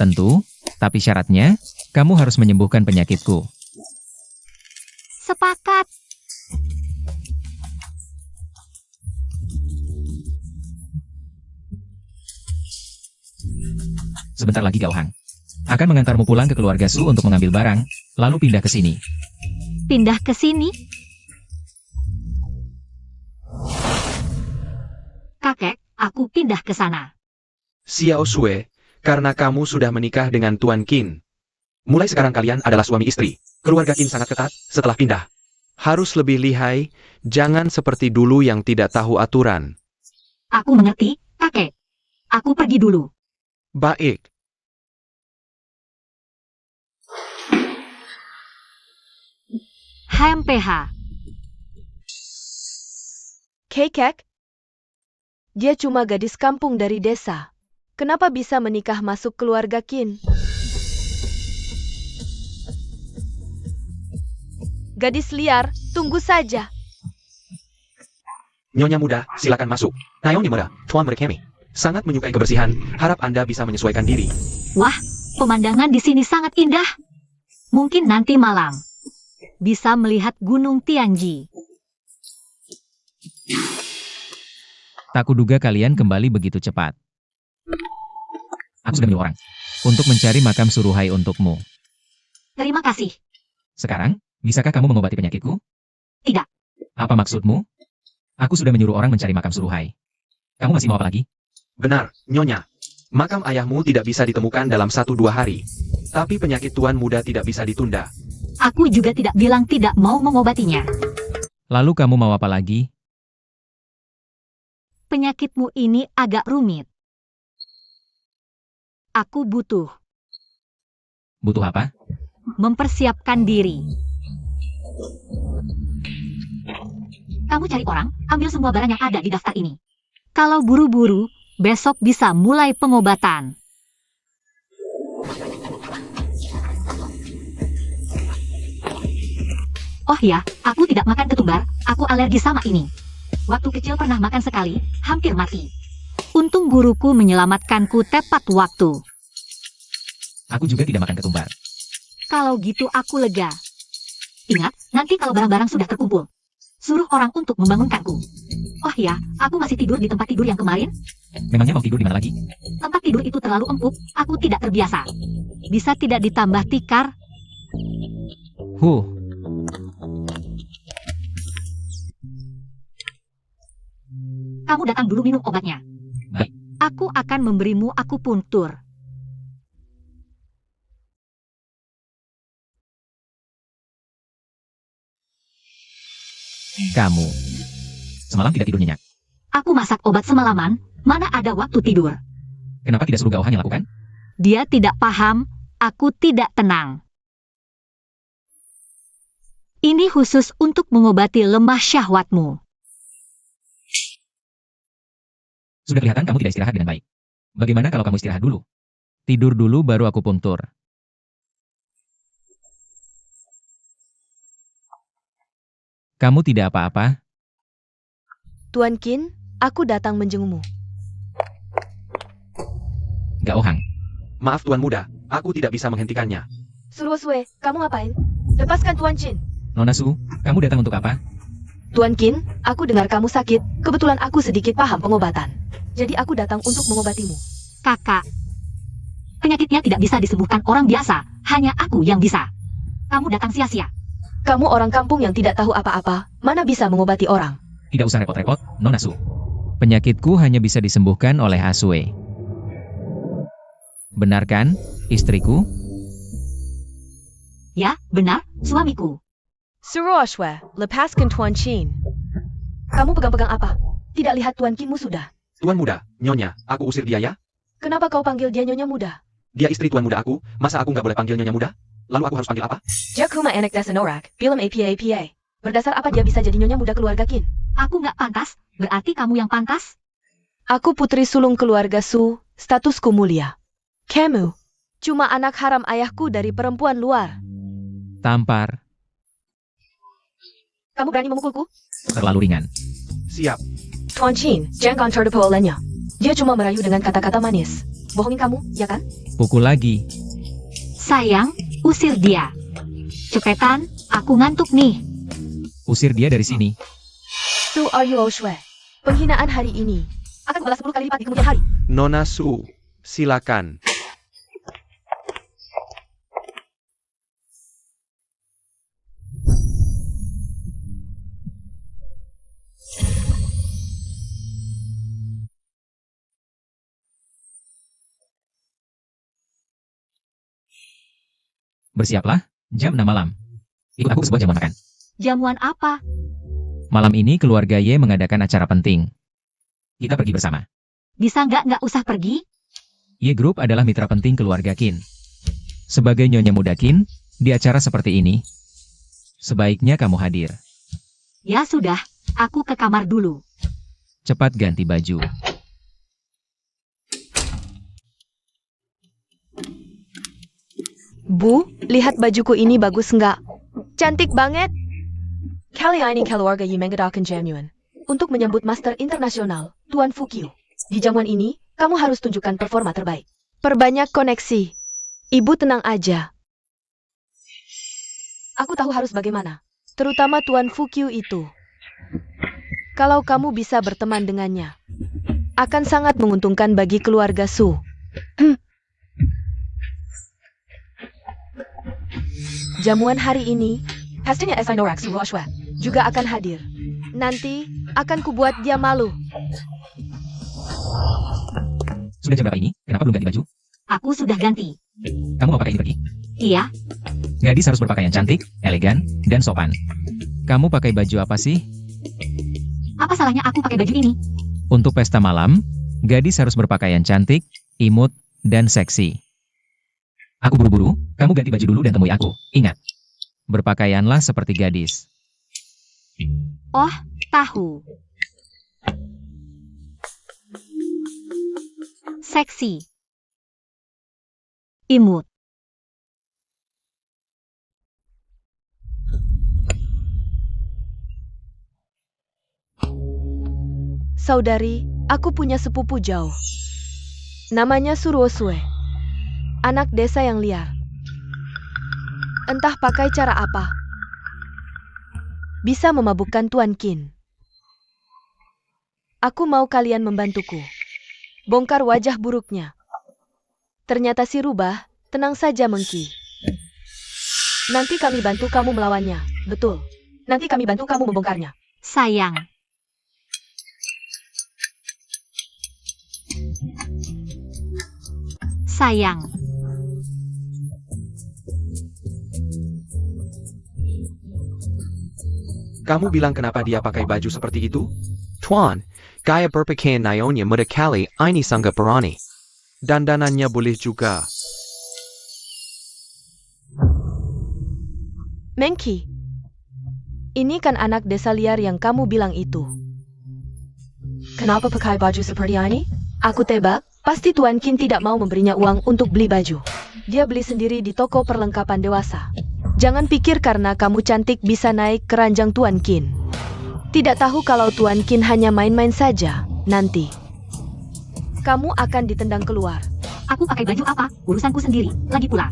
Tentu, tapi syaratnya, kamu harus menyembuhkan penyakitku. Sepakat. Sebentar lagi Gauhang akan mengantarmu pulang ke keluarga Su untuk mengambil barang, lalu pindah ke sini. Pindah ke sini? Kakek, aku pindah ke sana. Xiao Sui, karena kamu sudah menikah dengan Tuan Qin. Mulai sekarang kalian adalah suami istri. Keluarga Qin sangat ketat setelah pindah. Harus lebih lihai, jangan seperti dulu yang tidak tahu aturan. Aku mengerti, kakek. Aku pergi dulu. Baik. HMPH. Kekek? Dia cuma gadis kampung dari desa. Kenapa bisa menikah masuk keluarga Qin? Gadis liar, tunggu saja. Nyonya muda, silakan masuk. Naomi muda, Tuan Berkemi. Sangat menyukai kebersihan, harap Anda bisa menyesuaikan diri. Wah, pemandangan di sini sangat indah. Mungkin nanti malam bisa melihat Gunung Tianji. Tak kuduga kalian kembali begitu cepat. Aku sudah menyuruh orang untuk mencari makam Suruhai untukmu. Terima kasih. Sekarang, bisakah kamu mengobati penyakitku? Tidak. Apa maksudmu? Aku sudah menyuruh orang mencari makam Suruhai. Kamu masih mau apa lagi? Benar, Nyonya. Makam ayahmu tidak bisa ditemukan dalam 1-2 hari. Tapi penyakit Tuan muda tidak bisa ditunda. Aku juga tidak bilang tidak mau mengobatinya. Lalu kamu mau apa lagi? Penyakitmu ini agak rumit. Aku butuh Butuh apa? mempersiapkan diri. Kamu cari orang, ambil semua barang yang ada di daftar ini. Kalau buru-buru, besok bisa mulai pengobatan. Oh ya, aku tidak makan ketumbar, aku alergi sama ini. Waktu kecil pernah makan sekali, hampir mati. Untung guruku menyelamatkanku tepat waktu. Aku juga tidak makan ketumbar. Kalau gitu aku lega. Ingat, nanti kalau barang-barang sudah terkumpul, suruh orang untuk membangunkanku. Oh ya, aku masih tidur di tempat tidur yang kemarin. Memangnya mau tidur di mana lagi? Tempat tidur itu terlalu empuk, aku tidak terbiasa. Bisa tidak ditambah tikar? Kamu datang dulu minum obatnya. Baik. Aku akan memberimu akupuntur. Kamu semalam tidak tidur nyenyak. Aku masak obat semalaman, mana ada waktu tidur. Kenapa tidak suruh Gauhang yang lakukan? Dia tidak paham, aku tidak tenang. Ini khusus untuk mengobati lemah syahwatmu. Sudah kelihatan kamu tidak istirahat dengan baik. Bagaimana kalau kamu istirahat dulu? Tidur dulu baru aku puntur. Kamu tidak apa-apa? Tuan Qin, aku datang menjengukmu. Gao Hang. Maaf Tuan Muda, aku tidak bisa menghentikannya. Suruosue, kamu ngapain? Lepaskan Tuan Qin. Nona Su, kamu datang untuk apa? Tuan Qin, aku dengar kamu sakit. Kebetulan aku sedikit paham pengobatan. Jadi aku datang untuk mengobatimu. Kakak. Penyakitnya tidak bisa disembuhkan orang biasa, hanya aku yang bisa. Kamu datang sia-sia. Kamu orang kampung yang tidak tahu apa-apa, mana bisa mengobati orang? Tidak usah repot-repot, Nona Su. Penyakitku hanya bisa disembuhkan oleh Asue. Benar kan, istriku? Ya, benar, suamiku. Suruosue, lepaskan Tuan Qin. Kamu pegang-pegang apa? Tidak lihat Tuan Qinmu sudah. Tuan Muda, Nyonya, aku usir dia ya? Kenapa kau panggil dia Nyonya Muda? Dia istri Tuan Muda aku, masa aku nggak boleh panggil Nyonya Muda? Lalu aku harus panggil apa? Jakuma anak desa norak, film APA. Berdasar apa dia bisa jadi Nyonya Muda keluarga Qin? Aku nggak pantas, berarti kamu yang pantas? Aku putri sulung keluarga Su, statusku mulia. Kamu, cuma anak haram ayahku dari perempuan luar. Tampar. Kamu berani memukulku? Terlalu ringan. Siap. Tuan Qin, jangan tertipu olehnya. Dia cuma merayu dengan kata-kata manis. Bohongin kamu, ya kan? Pukul lagi. Sayang, usir dia. Cepetan, aku ngantuk nih. Usir dia dari sini. Su Oshue. Penghinaan hari ini akan balas 10 kali lipat di kemudian hari. Nona Su, silakan. Bersiaplah, jam 6 malam. Ikut aku ke sebuah jamuan makan. Jamuan apa? Malam ini keluarga Ye mengadakan acara penting. Kita pergi bersama. Bisa nggak usah pergi? Ye Group adalah mitra penting keluarga Qin. Sebagai Nyonya Muda Qin, di acara seperti ini, sebaiknya kamu hadir. Ya sudah, aku ke kamar dulu. Cepat ganti baju. Bu, lihat bajuku ini bagus nggak? Cantik banget. Kali ini keluarga Yi mengadakan jamuan untuk menyambut Master Internasional, Tuan Fukyu. Di jamuan ini, kamu harus tunjukkan performa terbaik. Perbanyak koneksi. Ibu tenang aja. Aku tahu harus bagaimana. Terutama Tuan Fukyu itu. Kalau kamu bisa berteman dengannya, akan sangat menguntungkan bagi keluarga Su. Jamuan hari ini, hasilnya Esai Norak Suroshwa juga akan hadir. Nanti, akan kubuat dia malu. Sudah jam berapa ini? Kenapa belum ganti baju? Aku sudah ganti. Kamu mau pakai ini pergi? Iya, Gadis harus berpakaian cantik, elegan, dan sopan. Kamu pakai baju apa sih? apa salahnya aku pakai baju ini? Untuk pesta malam, gadis harus berpakaian cantik, imut, dan seksi. Aku buru-buru, kamu ganti baju dulu dan temui aku. Ingat, berpakaianlah seperti gadis. Oh, tahu. Seksi. Imut. Saudari, aku punya sepupu jauh. Namanya Suruosue. Anak desa yang liar. Entah pakai cara apa. Bisa memabukkan Tuan Qin. Aku mau kalian membantuku. Bongkar wajah buruknya. Ternyata si rubah, tenang saja Mengki. Nanti kami bantu kamu melawannya. Betul. Nanti kami bantu kamu membongkarnya. Sayang. Sayang. Kamu bilang kenapa dia pakai baju seperti itu? Tuan, gaya berpakaian Nyonya Muda kali ini sangat berani. Dandanannya boleh juga. Mengki, ini kan anak desa liar yang kamu bilang itu. Kenapa pakai baju seperti ini? Aku tebak, pasti Tuan Qin tidak mau memberinya uang untuk beli baju. Dia beli sendiri di toko perlengkapan dewasa. Jangan pikir karena kamu cantik bisa naik ke ranjang Tuan Qin. Tidak tahu kalau Tuan Qin hanya main-main saja, nanti. Kamu akan ditendang keluar. Aku pakai baju apa? Urusanku sendiri. Lagi pula,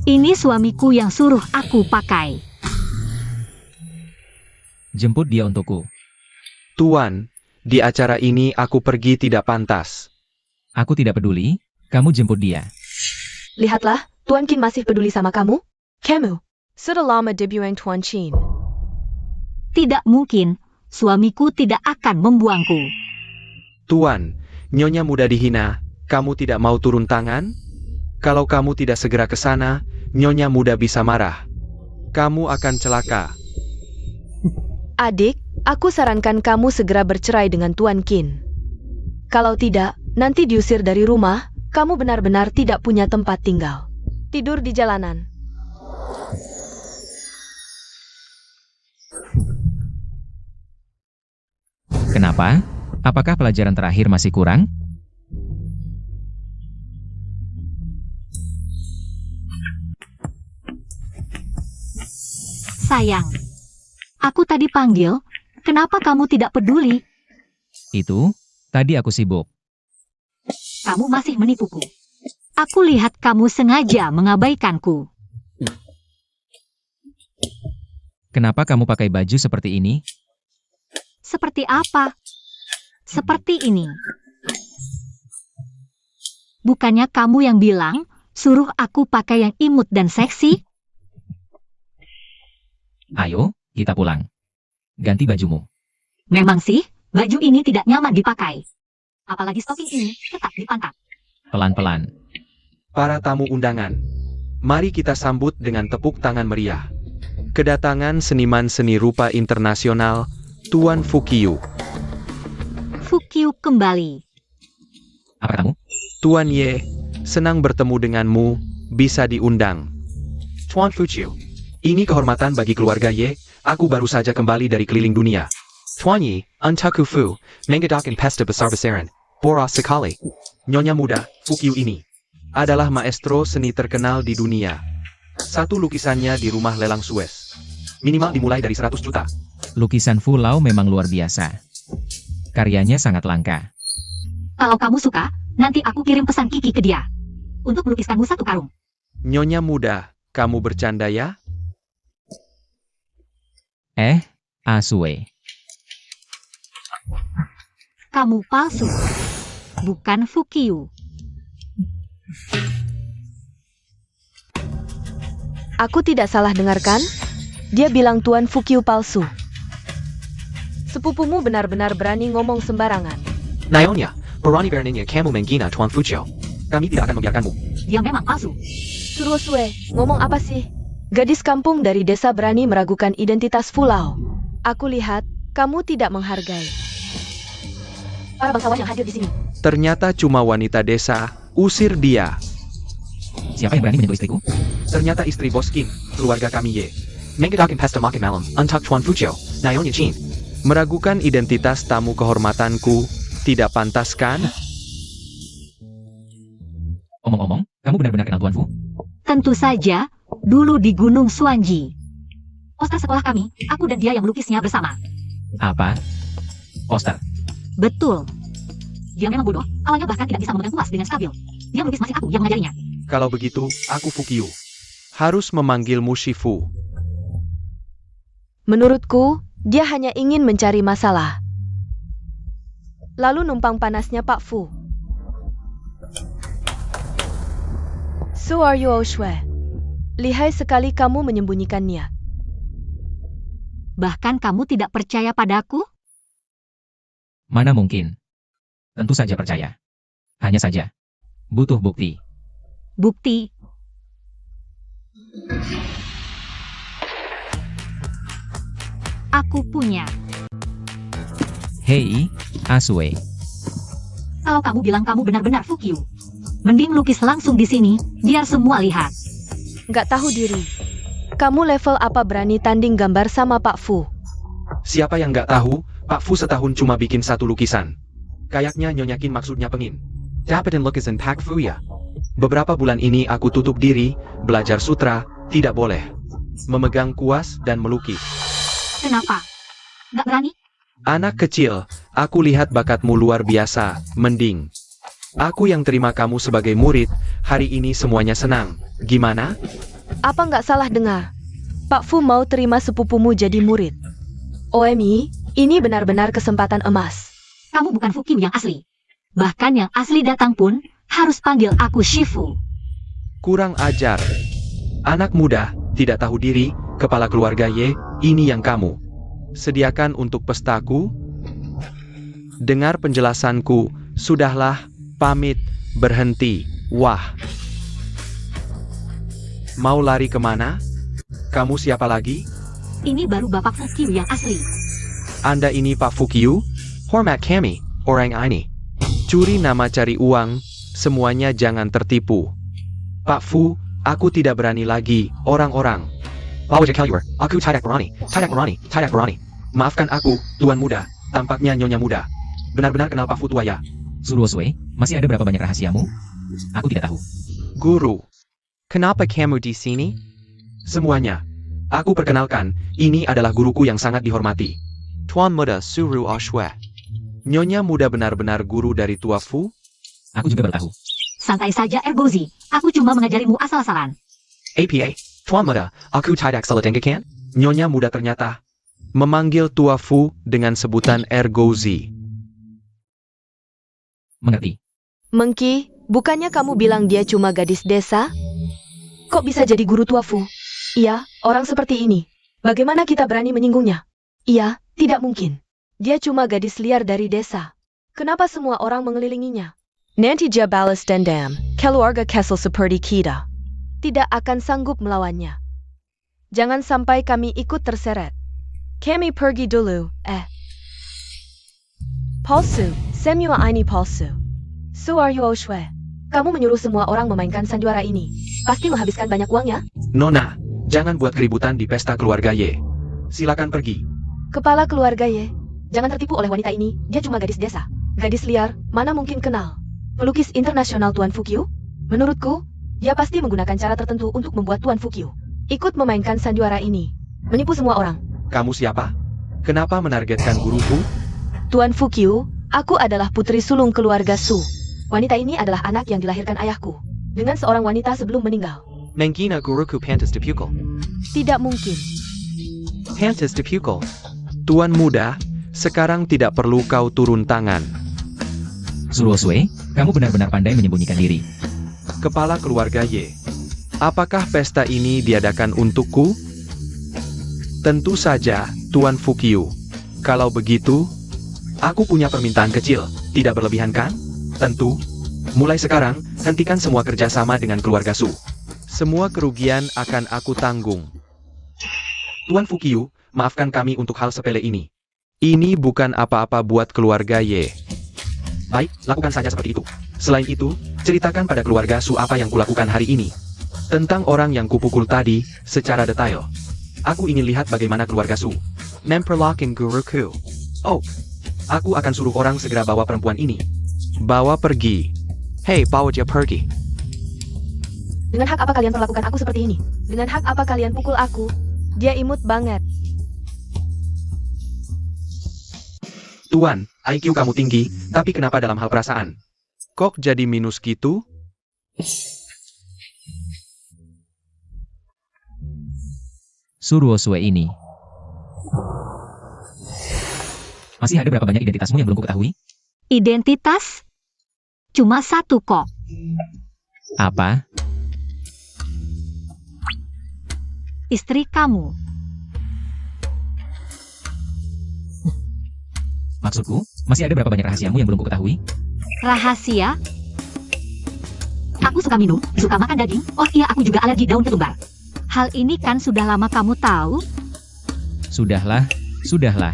ini suamiku yang suruh aku pakai. Jemput dia untukku. Tuan, di acara ini aku pergi tidak pantas. Aku tidak peduli, kamu jemput dia. Lihatlah, Tuan Qin masih peduli sama kamu. Kamu sudah lama dibuang Tuan Qin. Tidak mungkin, suamiku tidak akan membuangku. Tuan, Nyonya muda dihina, kamu tidak mau turun tangan? Kalau kamu tidak segera ke sana, Nyonya muda bisa marah. Kamu akan celaka. Adik, aku sarankan kamu segera bercerai dengan Tuan Qin. Kalau tidak, nanti diusir dari rumah, kamu benar-benar tidak punya tempat tinggal. Tidur di jalanan. Kenapa? Apakah pelajaran terakhir masih kurang? Sayang, aku tadi panggil, kenapa kamu tidak peduli? Itu, tadi aku sibuk. Kamu masih menipuku. Aku lihat kamu sengaja mengabaikanku. Kenapa kamu pakai baju seperti ini? Seperti apa? Seperti ini. Bukannya kamu yang bilang, suruh aku pakai yang imut dan seksi? Ayo, kita pulang. Ganti bajumu. Memang sih, baju ini tidak nyaman dipakai. Apalagi stocking ini tetap dipangkat. Pelan-pelan. Para tamu undangan, mari kita sambut dengan tepuk tangan meriah. Kedatangan seniman seni rupa internasional, Tuan Fukiu. Fukiu kembali. Apa kamu? Tuan Ye, senang bertemu denganmu, bisa diundang. Tuan Fukiu, ini kehormatan bagi keluarga Ye, aku baru saja kembali dari keliling dunia. Tuan Ye, Untaku Fu, mengadakan pesta besar-besaran, boros sekali. Nyonya muda, Fukiu ini adalah maestro seni terkenal di dunia. Satu lukisannya di rumah lelang Suez. Minimal dimulai dari 100 juta. Lukisan Fu Lao memang luar biasa. Karyanya sangat langka. Kalau kamu suka, nanti aku kirim pesan Kiki ke dia. Untuk melukiskanmu satu karung. Nyonya muda, kamu bercanda ya? Asue. Kamu palsu. Bukan Fukiu. Aku tidak salah dengarkan? Dia bilang Tuan Fukiu palsu. Sepupumu benar-benar berani ngomong sembarangan. Nyonya, berani beraninya kamu menghina Tuan Fukiu. Kami tidak akan membiarkanmu. Dia memang palsu. Suruh Sue, ngomong apa sih? Gadis kampung dari desa berani meragukan identitas Fu Lao. Aku lihat, kamu tidak menghargai. Para bangsawan yang hadir di sini. Ternyata cuma wanita desa, usir dia. Siapa yang berani menyentuh istriku? Ternyata istri Bos King, keluarga kami Ye. Mengadakan pesta makan malam, untuk Tuan Fukiu, Nyonya Qin. Meragukan identitas tamu kehormatanku, tidak pantas kan? Omong-omong, kamu benar-benar kenal Tuan Fu? Tentu saja, dulu di Gunung Suanji. Poster sekolah kami, aku dan dia yang melukisnya bersama. Apa? Poster. Betul. Dia memang bodoh, awalnya bahkan tidak bisa memegang kuas dengan stabil. Dia melukis masih aku yang mengajarinya. Kalau begitu, aku Fukiu. Harus memanggilmu Shifu. Menurutku, dia hanya ingin mencari masalah. Lalu numpang panasnya Pak Fu. So are you Oshue? Lihai sekali kamu menyembunyikannya. Bahkan kamu tidak percaya padaku? Mana mungkin? Tentu saja percaya. Hanya saja. Butuh bukti. Bukti. Aku punya. Hei, Asue. Kalau kamu bilang kamu benar-benar Fukiu, mending lukis langsung di sini, biar semua lihat. Nggak tahu diri. Kamu level apa berani tanding gambar sama Pak Fu? Siapa yang nggak tahu, Pak Fu setahun cuma bikin satu lukisan. Kayaknya Nyonya Qin maksudnya pengin. Dapetin lukisan Pak Fu ya? Beberapa bulan ini aku tutup diri, belajar sutra, tidak boleh. Memegang kuas dan melukis. Kenapa? Nggak berani? Anak kecil, aku lihat bakatmu luar biasa, mending. Aku yang terima kamu sebagai murid, hari ini semuanya senang. Gimana? Apa nggak salah dengar? Pak Fu mau terima sepupumu jadi murid. OMI, ini benar-benar kesempatan emas. Kamu bukan Fukyu yang asli. Bahkan yang asli datang pun harus panggil aku Shifu. Kurang ajar. Anak muda, tidak tahu diri, kepala keluarga Ye, ini yang kamu sediakan untuk pestaku? Dengar penjelasanku, sudahlah, pamit, berhenti, wah. Mau lari kemana? Kamu siapa lagi? Ini baru Bapak Fukyu yang asli. Anda ini Pak Fukyu? Hormat kami, orang ini. Curi nama cari uang, semuanya jangan tertipu. Pak Fu, aku tidak berani lagi, orang-orang. Aku tidak berani. Maafkan aku, Tuan Muda, tampaknya Nyonya Muda. Benar-benar kenal Pak Fu tua ya? Suruo Sui, masih ada berapa banyak rahasiamu? Aku tidak tahu. Guru. Kenapa kamu di sini? Semuanya. Aku perkenalkan, ini adalah guruku yang sangat dihormati. Tuan Muda Suruh Oshwe. Nyonya Muda benar-benar guru dari Tua Fu? Aku juga baru tahu. Santai saja Ergozi, aku cuma mengajarimu asal-asalan. APA, Tuan Muda, aku tidak salah dengar kan? Nyonya Muda ternyata memanggil Tua Fu dengan sebutan Ergozi. Mengerti. Mengki, bukannya kamu bilang dia cuma gadis desa? Kok bisa jadi guru Tua Fu? Iya, orang seperti ini. Bagaimana kita berani menyinggungnya? Iya, tidak mungkin. Dia cuma gadis liar dari desa. Kenapa semua orang mengelilinginya? Nanti dia balas dendam, keluarga Kessel seperti kita. Tidak akan sanggup melawannya. Jangan sampai kami ikut terseret. Kami pergi dulu, Palsu, semua ini palsu. Suaryo Oshwe, kamu menyuruh semua orang memainkan sandiwara ini. Pasti menghabiskan banyak uang ya? Nona, jangan buat keributan di pesta keluarga Ye. Silakan pergi. Kepala keluarga Ye, jangan tertipu oleh wanita ini, dia cuma gadis desa. Gadis liar, mana mungkin kenal. Pelukis internasional Tuan Fukyu? Menurutku, dia pasti menggunakan cara tertentu untuk membuat Tuan Fukyu ikut memainkan sandiwara ini. Menipu semua orang. Kamu siapa? Kenapa menargetkan guruku? Tuan Fukyu, aku adalah putri sulung keluarga Su. Wanita ini adalah anak yang dilahirkan ayahku dengan seorang wanita sebelum meninggal. Mengkina guruku pantas dipukul. Tidak mungkin. Pantas dipukul. Tuan Muda, sekarang tidak perlu kau turun tangan. Suruo Sui, kamu benar-benar pandai menyembunyikan diri. Kepala keluarga Ye. Apakah pesta ini diadakan untukku? Tentu saja, Tuan Fukyu. Kalau begitu, aku punya permintaan kecil, tidak berlebihan kan? Tentu. Mulai sekarang, hentikan semua kerjasama dengan keluarga Su. Semua kerugian akan aku tanggung. Tuan Fukyu, maafkan kami untuk hal sepele ini. Ini bukan apa-apa buat keluarga Ye. Baik, lakukan saja seperti itu. Selain itu, ceritakan pada keluarga Su apa yang kulakukan hari ini. Tentang orang yang kupukul tadi, secara detail. Aku ingin lihat bagaimana keluarga Su memperlakukan guruku. Oh, aku akan suruh orang segera bawa perempuan ini. Bawa pergi. Hei, bawa dia pergi. Dengan hak apa kalian perlakukan aku seperti ini? Dengan hak apa kalian pukul aku? Dia imut banget. Tuan, IQ kamu tinggi, tapi kenapa dalam hal perasaan? Kok jadi minus gitu? Suruo Sui ini. Masih ada berapa banyak identitasmu yang belum kuketahui? Identitas? Cuma satu kok. Apa? Istri kamu. Maksudku, masih ada berapa banyak rahasiamu yang belum kuketahui? Rahasia? Aku suka minum, suka makan daging. Oh iya, aku juga alergi daun ketumbar. Hal ini kan sudah lama kamu tahu? Sudahlah, sudahlah.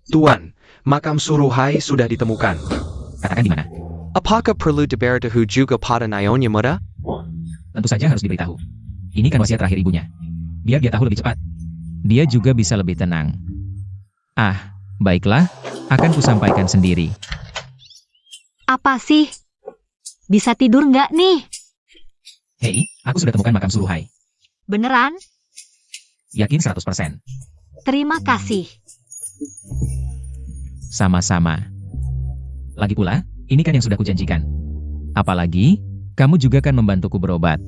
Tuan, makam Suruhai sudah ditemukan. Katakan di mana? Apakah perlu diberitahu juga pada Nyonya Muda? Tentu saja harus diberitahu. Ini kan wasiat terakhir ibunya. Biar dia tahu lebih cepat. Dia juga bisa lebih tenang. Ah, baiklah, akan kusampaikan sendiri. Apa sih? Bisa tidur nggak nih? Hei, aku sudah temukan makam Suruhai. Beneran? Yakin 100%. Terima kasih. Sama-sama. Lagi pula, ini kan yang sudah kujanjikan. Apalagi, kamu juga kan membantuku berobat.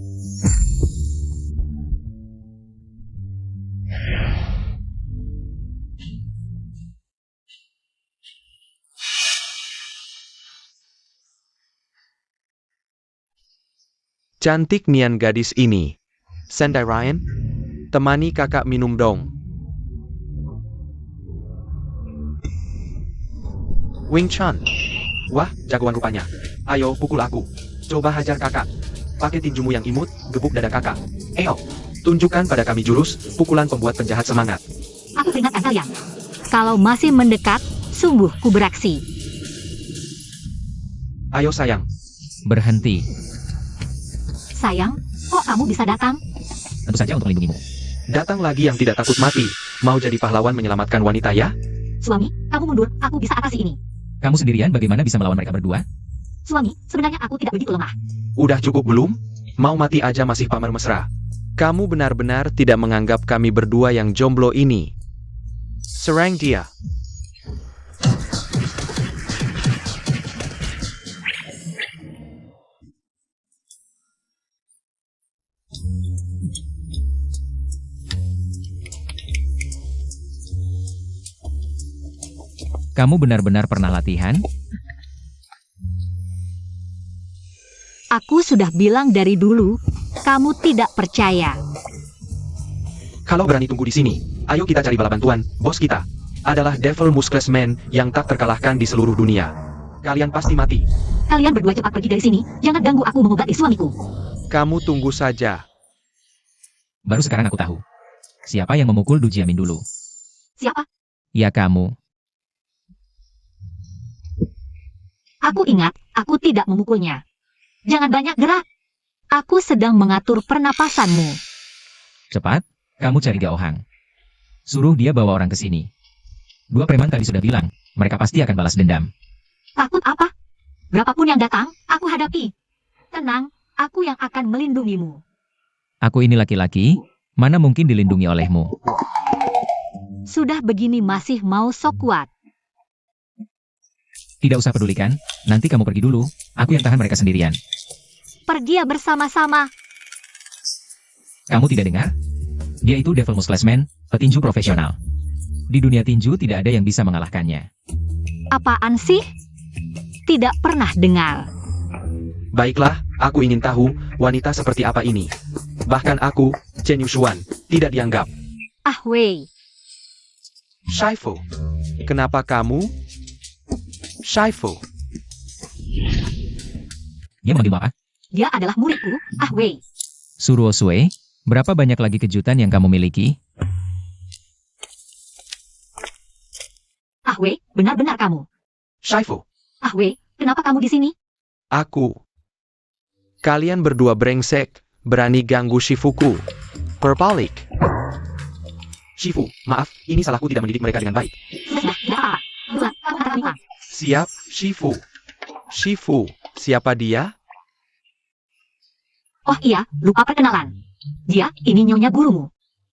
Cantik nian gadis ini. Sendai Ryan, temani kakak minum dong. Wing Chun. Wah, jagoan rupanya. Ayo, pukul aku. Coba hajar kakak. Pakai tinjumu yang imut, gebuk dada kakak. Ayo, tunjukkan pada kami jurus, pukulan pembuat penjahat semangat. Aku peringatkan kalian. Kalau masih mendekat, sungguh ku beraksi. Ayo sayang. Berhenti. Sayang, kok kamu bisa datang? Tentu saja untuk melindungimu. Datang lagi yang tidak takut mati. Mau jadi pahlawan menyelamatkan wanita ya? Suami, kamu mundur, aku bisa atasi ini. Kamu sendirian bagaimana bisa melawan mereka berdua? Suami, sebenarnya aku tidak begitu lemah. Udah cukup belum? Mau mati aja masih pamer mesra. Kamu benar-benar tidak menganggap kami berdua yang jomblo ini. Serang dia. Kamu benar-benar pernah latihan? Aku sudah bilang dari dulu, kamu tidak percaya. Kalau berani tunggu di sini, ayo kita cari bala bantuan. Bos kita adalah Devil Muscles Man yang tak terkalahkan di seluruh dunia. Kalian pasti mati. Kalian berdua cepat pergi dari sini, jangan ganggu aku mengobati suamiku. Kamu tunggu saja. Baru sekarang aku tahu. Siapa yang memukul Du Jiamin dulu? Siapa? Ya kamu. Aku ingat, aku tidak memukulnya. Jangan banyak gerak. Aku sedang mengatur pernapasanmu. Cepat, kamu cari Gaohang. Suruh dia bawa orang ke sini. Dua preman tadi sudah bilang, mereka pasti akan balas dendam. Takut apa? Berapapun yang datang, aku hadapi. Tenang, aku yang akan melindungimu. Aku ini laki-laki, mana mungkin dilindungi olehmu? Sudah begini masih mau sok kuat. Tidak usah pedulikan, nanti kamu pergi dulu, aku yang tahan mereka sendirian. Pergi bersama-sama. Kamu tidak dengar? Dia itu Devil Muscles Man, petinju profesional. Di dunia tinju tidak ada yang bisa mengalahkannya. Apaan sih? Tidak pernah dengar. Baiklah, aku ingin tahu wanita seperti apa ini. Bahkan aku, Chen Yushuan, tidak dianggap. Ah wei. Shifu, kenapa kamu? Shifu, Dia memanggilmu apa? Dia adalah muridku, Ah wei. Suruo Sue, berapa banyak lagi kejutan yang kamu miliki? Ah wei, benar-benar kamu. Shifu, Ah wei, kenapa kamu di sini? aku. Kalian berdua brengsek, berani ganggu Shifuku. Berbalik. Shifu, maaf, ini salahku tidak mendidik mereka dengan baik. Sudah, tidak apa-apa. Pulang, kamu akan lupa. Siap, Shifu. Shifu, siapa dia? Oh iya, lupa perkenalan. Dia, ini nyonya gurumu.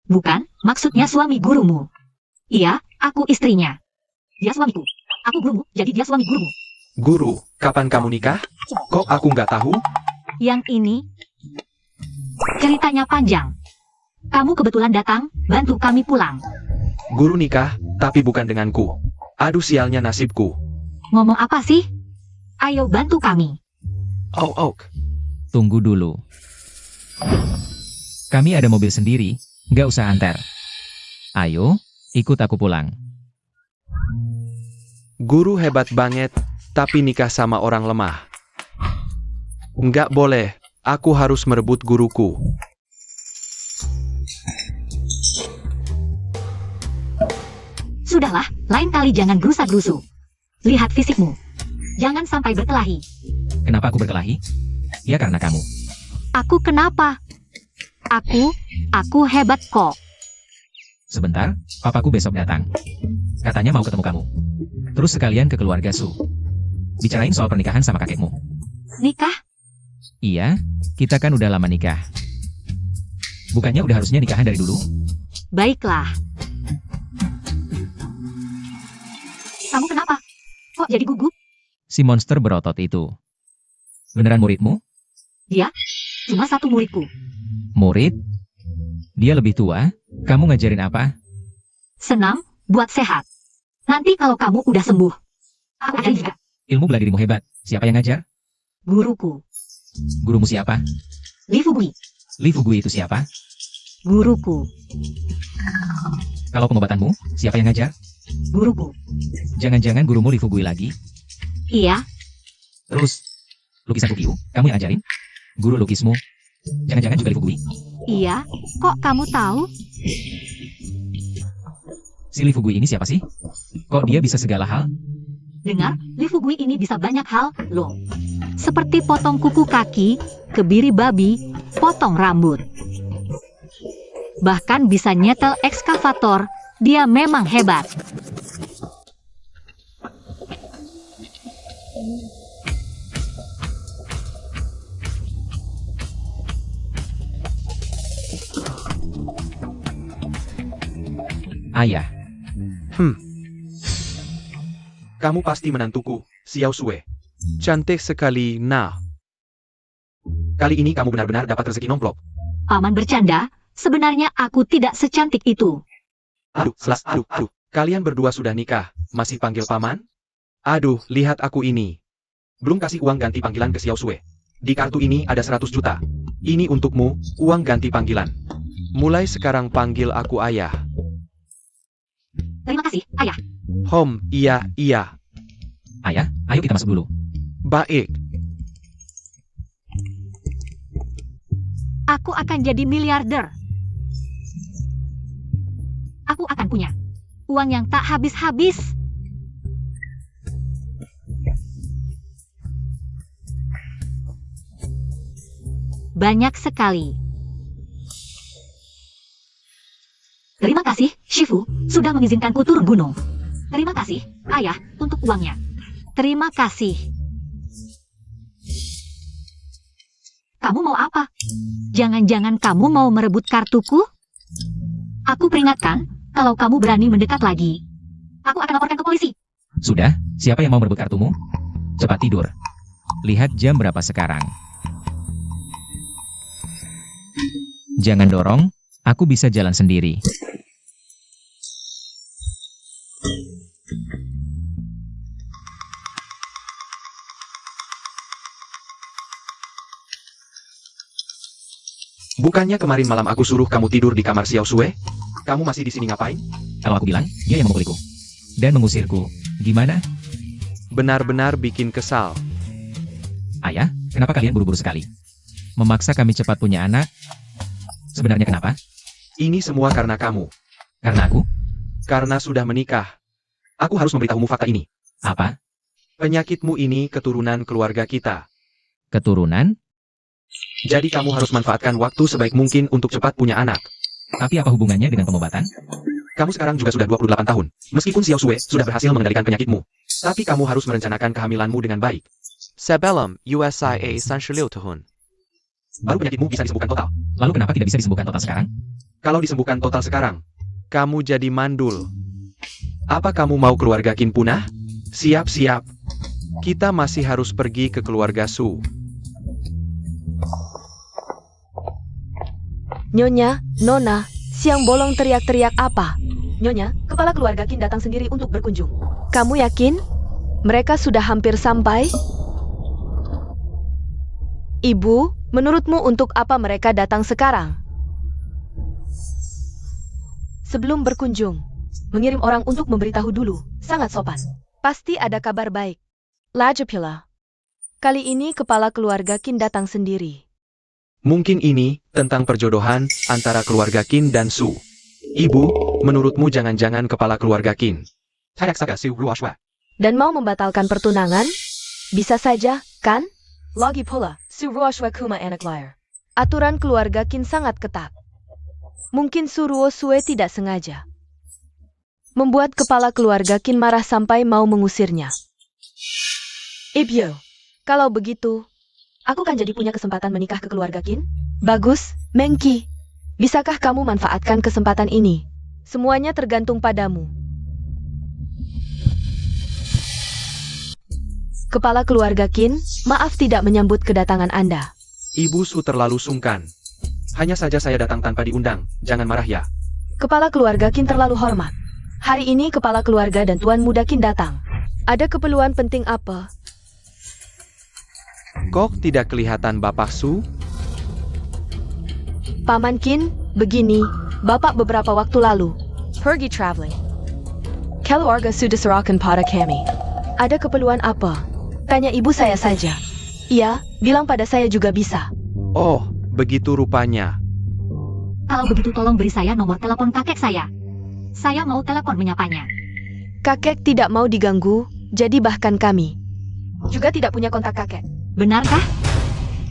Bukan, maksudnya suami gurumu. Iya, aku istrinya. Dia suamiku. Aku gurumu, jadi dia suami gurumu. Guru, kapan kamu nikah? Kok aku nggak tahu? Yang ini, ceritanya panjang. Kamu kebetulan datang, bantu kami pulang. Guru nikah, tapi bukan denganku. Aduh sialnya nasibku. Ngomong apa sih? Ayo bantu kami. Oh. Tunggu dulu. Kami ada mobil sendiri, nggak usah antar. Ayo, ikut aku pulang. Guru hebat banget, tapi nikah sama orang lemah. Nggak boleh, aku harus merebut guruku. Sudahlah, lain kali jangan gerusa-gerusu. Lihat fisikmu. Jangan sampai berkelahi. Kenapa aku berkelahi? Ya karena kamu. Aku kenapa? Aku hebat kok. Sebentar, papaku besok datang. Katanya mau ketemu kamu. Terus sekalian ke keluarga Su. Bicarain soal pernikahan sama kakekmu. Nikah? Iya, kita kan udah lama nikah. Bukannya udah harusnya nikahan dari dulu? Baiklah. Kamu kenapa? Kok jadi gugup? Si monster berotot itu. Beneran muridmu? Dia cuma satu muridku. Murid? Dia lebih tua? Kamu ngajarin apa? Senam buat sehat. Nanti kalau kamu udah sembuh, aku ajarin juga. Ilmu bela dirimu hebat. Siapa yang ngajar? Guruku, Gurumu siapa? Li Fugui. Li Fugui itu siapa? Guruku, Kalau pengobatanmu, siapa yang ngajar? guruku. Jangan-jangan gurumu Li Fugui lagi? Iya, Terus, lukisan Fukiu, kamu yang ajarin? Guru lukismu? Jangan-jangan juga Li Fugui? iya. Kok kamu tahu? Si Li Fugui ini siapa sih? Kok dia bisa segala hal? Dengar, Li Fugui ini bisa banyak hal, loh. Seperti potong kuku kaki, kebiri babi, potong rambut. Bahkan bisa nyetel ekskavator, dia memang hebat. Ayah, Kamu pasti menantuku, Xiao Sue. Cantik sekali, nah. Kali ini kamu benar-benar dapat rezeki nomplok. Paman bercanda, sebenarnya aku tidak secantik itu. Aduh. Kalian berdua sudah nikah, masih panggil paman? Aduh, lihat aku ini. Belum kasih uang ganti panggilan ke Xiao Sue. Di kartu ini ada 100 juta. Ini untukmu, uang ganti panggilan. Mulai sekarang panggil aku ayah. Terima kasih, ayah. Iya. ayah, ayo kita masuk dulu. Baik. Aku akan jadi miliarder. Aku akan punya uang yang tak habis-habis. Banyak sekali. Terima kasih, Shifu, sudah mengizinkanku turun gunung. Terima kasih, ayah, untuk uangnya. Terima kasih. Kamu mau apa? Jangan-jangan kamu mau merebut kartuku? Aku peringatkan, kalau kamu berani mendekat lagi, aku akan laporkan ke polisi. Sudah, siapa yang mau merebut kartumu? Cepat tidur. Lihat jam berapa sekarang. Jangan dorong, aku bisa jalan sendiri. Bukannya kemarin malam aku suruh kamu tidur di kamar Xiao Sue? Kamu masih di sini ngapain? Kalau aku bilang, dia yang memukuliku. Dan mengusirku. Gimana? Benar-benar bikin kesal. Ayah, kenapa kalian buru-buru sekali? Memaksa kami cepat punya anak? Sebenarnya kenapa? Ini semua karena kamu. Karena aku? Karena sudah menikah. Aku harus memberitahumu fakta ini. Apa? Penyakitmu ini keturunan keluarga kita. Keturunan? Jadi kamu harus manfaatkan waktu sebaik mungkin untuk cepat punya anak. Tapi apa hubungannya dengan pengobatan? Kamu sekarang juga sudah 28 tahun. Meskipun Xiao Sue sudah berhasil mengendalikan penyakitmu. Tapi kamu harus merencanakan kehamilanmu dengan baik. Sebelum USIA 36 tahun. Baru penyakitmu bisa disembuhkan total. Lalu kenapa tidak bisa disembuhkan total sekarang? Kalau disembuhkan total sekarang, kamu jadi mandul. Apa kamu mau keluarga Qin punah? Siap-siap. Kita masih harus pergi ke keluarga Su. Nyonya, Nona, siang bolong teriak-teriak apa? Nyonya, kepala keluarga Qin datang sendiri untuk berkunjung. Kamu yakin? Mereka sudah hampir sampai? Ibu, menurutmu untuk apa mereka datang sekarang? Sebelum berkunjung, mengirim orang untuk memberitahu dulu. Sangat sopan. Pasti ada kabar baik. Lajapila. Kali ini kepala keluarga Qin datang sendiri. Mungkin ini tentang perjodohan antara keluarga Qin dan Su. Ibu, menurutmu jangan-jangan kepala keluarga Qin Dan mau membatalkan pertunangan? Bisa saja, kan? Lagi pula, Su Ruoshua Kuma anak liar. Aturan keluarga Qin sangat ketat. Mungkin Su Ruosue tidak sengaja membuat kepala keluarga Qin marah sampai mau mengusirnya. Ibyo, kalau begitu, aku kan jadi punya kesempatan menikah ke keluarga Qin? Bagus, Mengki. Bisakah kamu manfaatkan kesempatan ini? Semuanya tergantung padamu. Kepala keluarga Qin, maaf tidak menyambut kedatangan Anda. Ibu Su terlalu sungkan. Hanya saja saya datang tanpa diundang, jangan marah ya. Kepala keluarga Qin terlalu hormat. Hari ini kepala keluarga dan Tuan Muda Qin datang. Ada keperluan penting apa? Kok tidak kelihatan Bapak Su? Paman Qin, begini, Bapak beberapa waktu lalu pergi traveling. Keluarga sudah serahkan pada kami. Ada keperluan apa? Tanya ibu saya saja. Iya, bilang pada saya juga bisa. Oh, begitu rupanya. Kalau begitu tolong beri saya nomor telepon kakek saya. Saya mau telepon menyapanya. Kakek tidak mau diganggu, jadi bahkan kami juga tidak punya kontak kakek. Benarkah?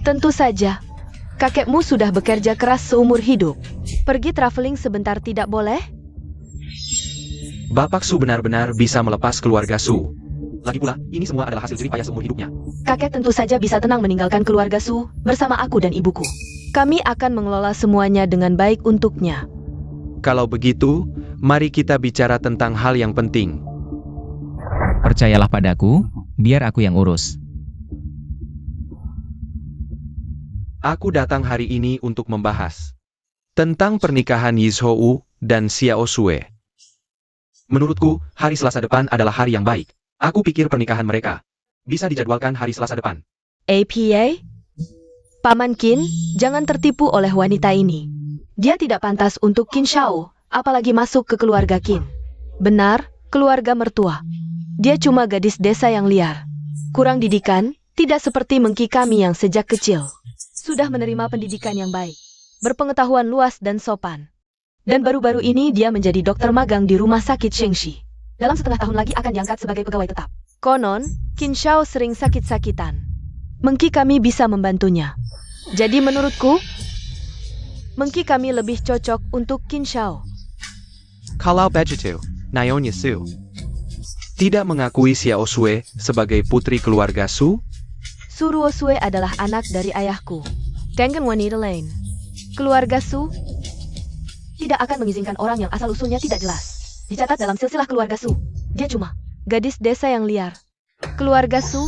Tentu saja. Kakekmu sudah bekerja keras seumur hidup. Pergi traveling sebentar tidak boleh? Bapak Su benar-benar bisa melepas keluarga Su. Lagi pula, ini semua adalah hasil jerih payah seumur hidupnya. Kakek tentu saja bisa tenang meninggalkan keluarga Su bersama aku dan ibuku. Kami akan mengelola semuanya dengan baik untuknya. Kalau begitu, mari kita bicara tentang hal yang penting. Percayalah padaku, biar aku yang urus. Aku datang hari ini untuk membahas tentang pernikahan Yizhou dan Xiao Sue. Menurutku, hari Selasa depan adalah hari yang baik. Aku pikir pernikahan mereka bisa dijadwalkan hari Selasa depan. APA? Paman Qin, jangan tertipu oleh wanita ini. Dia tidak pantas untuk Qin Shao, apalagi masuk ke keluarga Qin. Benar, keluarga mertua. Dia cuma gadis desa yang liar. Kurang didikan, tidak seperti Mengki kami yang sejak kecil sudah menerima pendidikan yang baik, berpengetahuan luas dan sopan. Dan baru-baru ini dia menjadi dokter magang di rumah sakit Shengxi. Dalam setengah tahun lagi akan diangkat sebagai pegawai tetap. Konon, Qin Shao sering sakit-sakitan. Mengki kami bisa membantunya. Jadi menurutku, Mengki kami lebih cocok untuk Qin Shao. Kalau begitu, Nyonya Su tidak mengakui Xiao Sue sebagai putri keluarga Su? Su Ruosue adalah anak dari ayahku. Dengan wanita lain. Keluarga Su tidak akan mengizinkan orang yang asal-usulnya tidak jelas dicatat dalam silsilah keluarga Su. Dia cuma gadis desa yang liar. Keluarga Su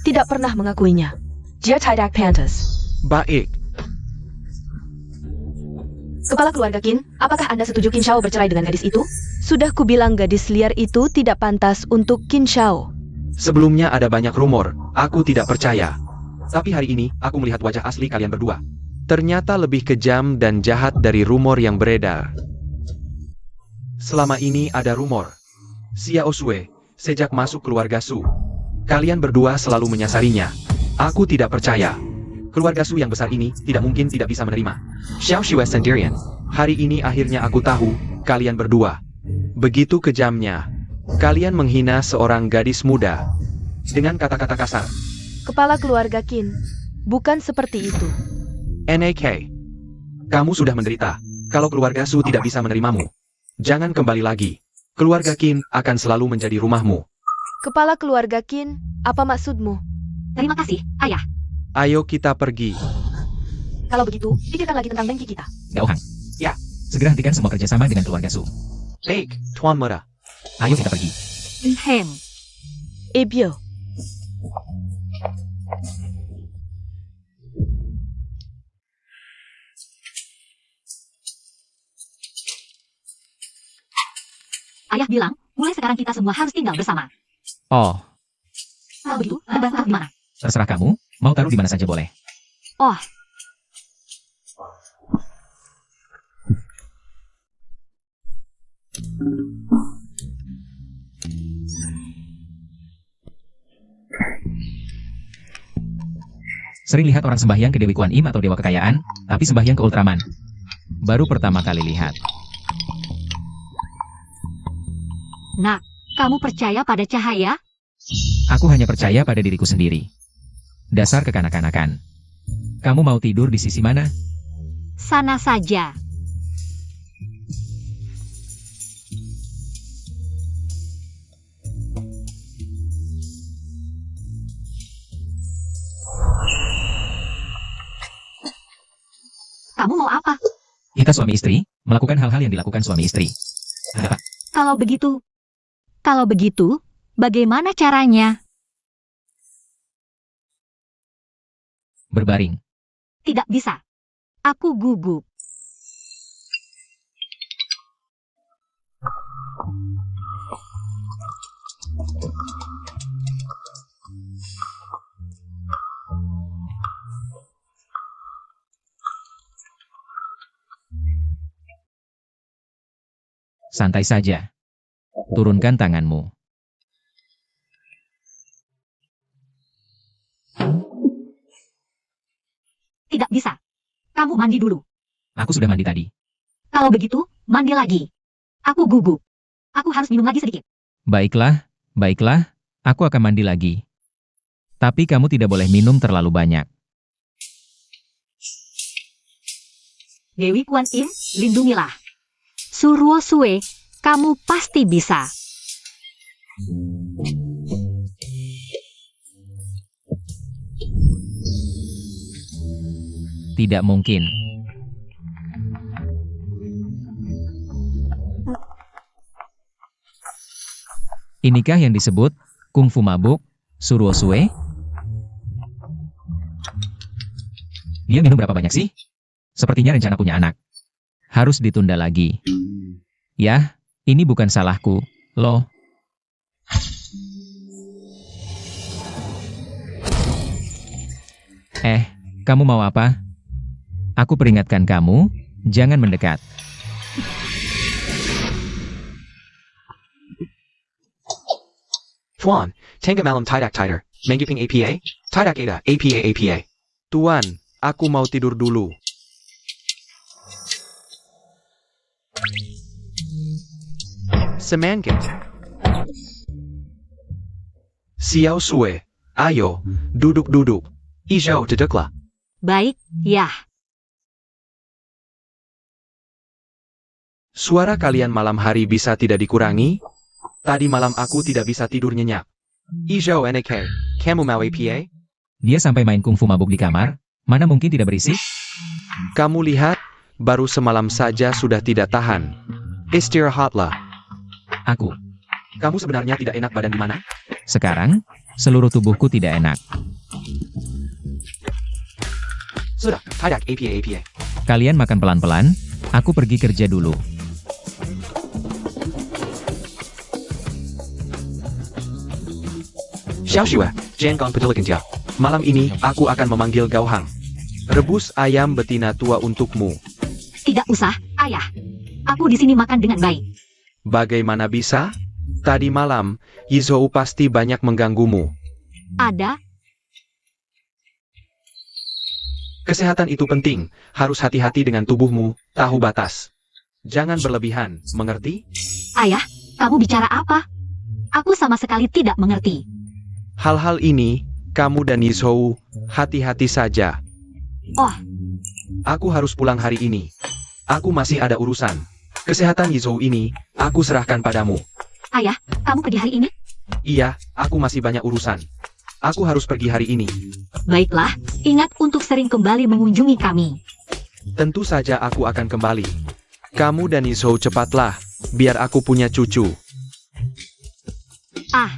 tidak pernah mengakuinya. Dia tidak pantas. Baik. Kepala keluarga Qin, apakah Anda setuju Qin Shao bercerai dengan gadis itu? Sudah kubilang gadis liar itu tidak pantas untuk Qin Shao. Sebelumnya ada banyak rumor, aku tidak percaya. Tapi hari ini, aku melihat wajah asli kalian berdua. Ternyata lebih kejam dan jahat dari rumor yang beredar. Selama ini ada rumor. Xiao Sue, sejak masuk keluarga Su, kalian berdua selalu menyasarinya. Aku tidak percaya. Keluarga Su yang besar ini tidak mungkin tidak bisa menerima Xiao Sue sendirian. Hari ini akhirnya aku tahu, kalian berdua begitu kejamnya. Kalian menghina seorang gadis muda dengan kata-kata kasar. Kepala keluarga Qin, bukan seperti itu. NAK, kamu sudah menderita. Kalau keluarga Su tidak bisa menerimamu, jangan kembali lagi. Keluarga Qin akan selalu menjadi rumahmu. Kepala keluarga Qin, apa maksudmu? Terima kasih, ayah. Ayo kita pergi. Kalau begitu, pikirkan lagi tentang Mengki kita. Gao Hang. Ya. Segera hentikan semua kerjasama dengan keluarga Su. Baik, Tuan Muda. Ayo kita pergi. Hem. Ebyo. Ayah bilang, mulai sekarang kita semua harus tinggal bersama. Oh, Kalau begitu, Lebah taruh di mana? terserah kamu, mau taruh di mana saja boleh. Oh, Sering lihat orang sembahyang ke Dewi Kuan Im atau Dewa Kekayaan, tapi sembahyang ke Ultraman. Baru pertama kali lihat. nak, kamu percaya pada cahaya? Aku hanya percaya pada diriku sendiri. Dasar kekanak-kanakan. Kamu mau tidur di sisi mana? Sana saja. Kamu mau apa? Kita suami istri, melakukan hal-hal yang dilakukan suami istri. Ada apa? Kalau begitu, bagaimana caranya? Berbaring. Tidak bisa. Aku gugup. Santai saja. Turunkan tanganmu. Tidak bisa. Kamu mandi dulu. Aku sudah mandi tadi. Kalau begitu, mandi lagi. Aku gugup. Aku harus minum lagi sedikit. Baiklah, baiklah, aku akan mandi lagi. Tapi kamu tidak boleh minum terlalu banyak. Dewi Kuan Im, lindungilah. Suruo Sue, kamu pasti bisa. Tidak mungkin. Inikah yang disebut kungfu mabuk, Suruo Sue? Dia minum berapa banyak sih? Sepertinya rencana punya anak. Harus ditunda lagi. Yah, ini bukan salahku, loh. Kamu mau apa? Aku peringatkan kamu, jangan mendekat. Tuan, tangga malam tidak tighter. Menggiping APA? Tidak ada APA. Tuan, aku mau tidur dulu. Semangat. Xiao Sue, ayo, duduk. Ijo duduklah. Baik, ya. Suara kalian malam hari bisa tidak dikurangi? Tadi malam aku tidak bisa tidur nyenyak. Ijo NK, kamu mau APA? Dia sampai main kungfu mabuk di kamar, mana mungkin tidak berisik? Kamu lihat, baru semalam saja sudah tidak tahan. Istirahatlah. Kamu sebenarnya tidak enak badan di mana? Sekarang, seluruh tubuhku tidak enak. Sudah, tidak APA. Kalian makan pelan-pelan, aku pergi kerja dulu. Xiao Shua, jangan pedulikan dia. Malam ini, aku akan memanggil Gao Hang. Rebus ayam betina tua untukmu. Tidak usah, ayah. Aku di sini makan dengan baik. Bagaimana bisa? Tadi malam, Yizhou pasti banyak mengganggumu. Ada, Kesehatan itu penting, harus hati-hati dengan tubuhmu, tahu batas. Jangan berlebihan, mengerti? ayah, kamu bicara apa? Aku sama sekali tidak mengerti. Hal-hal ini, kamu dan Yizhou, hati-hati saja. Oh, Aku harus pulang hari ini. Aku masih ada urusan. Kesehatan Yizhou ini, aku serahkan padamu. ayah, kamu pergi hari ini? Iya, aku masih banyak urusan. Aku harus pergi hari ini. Baiklah, ingat untuk sering kembali mengunjungi kami. Tentu saja aku akan kembali. Kamu dan Yizhou cepatlah, biar aku punya cucu. Ah,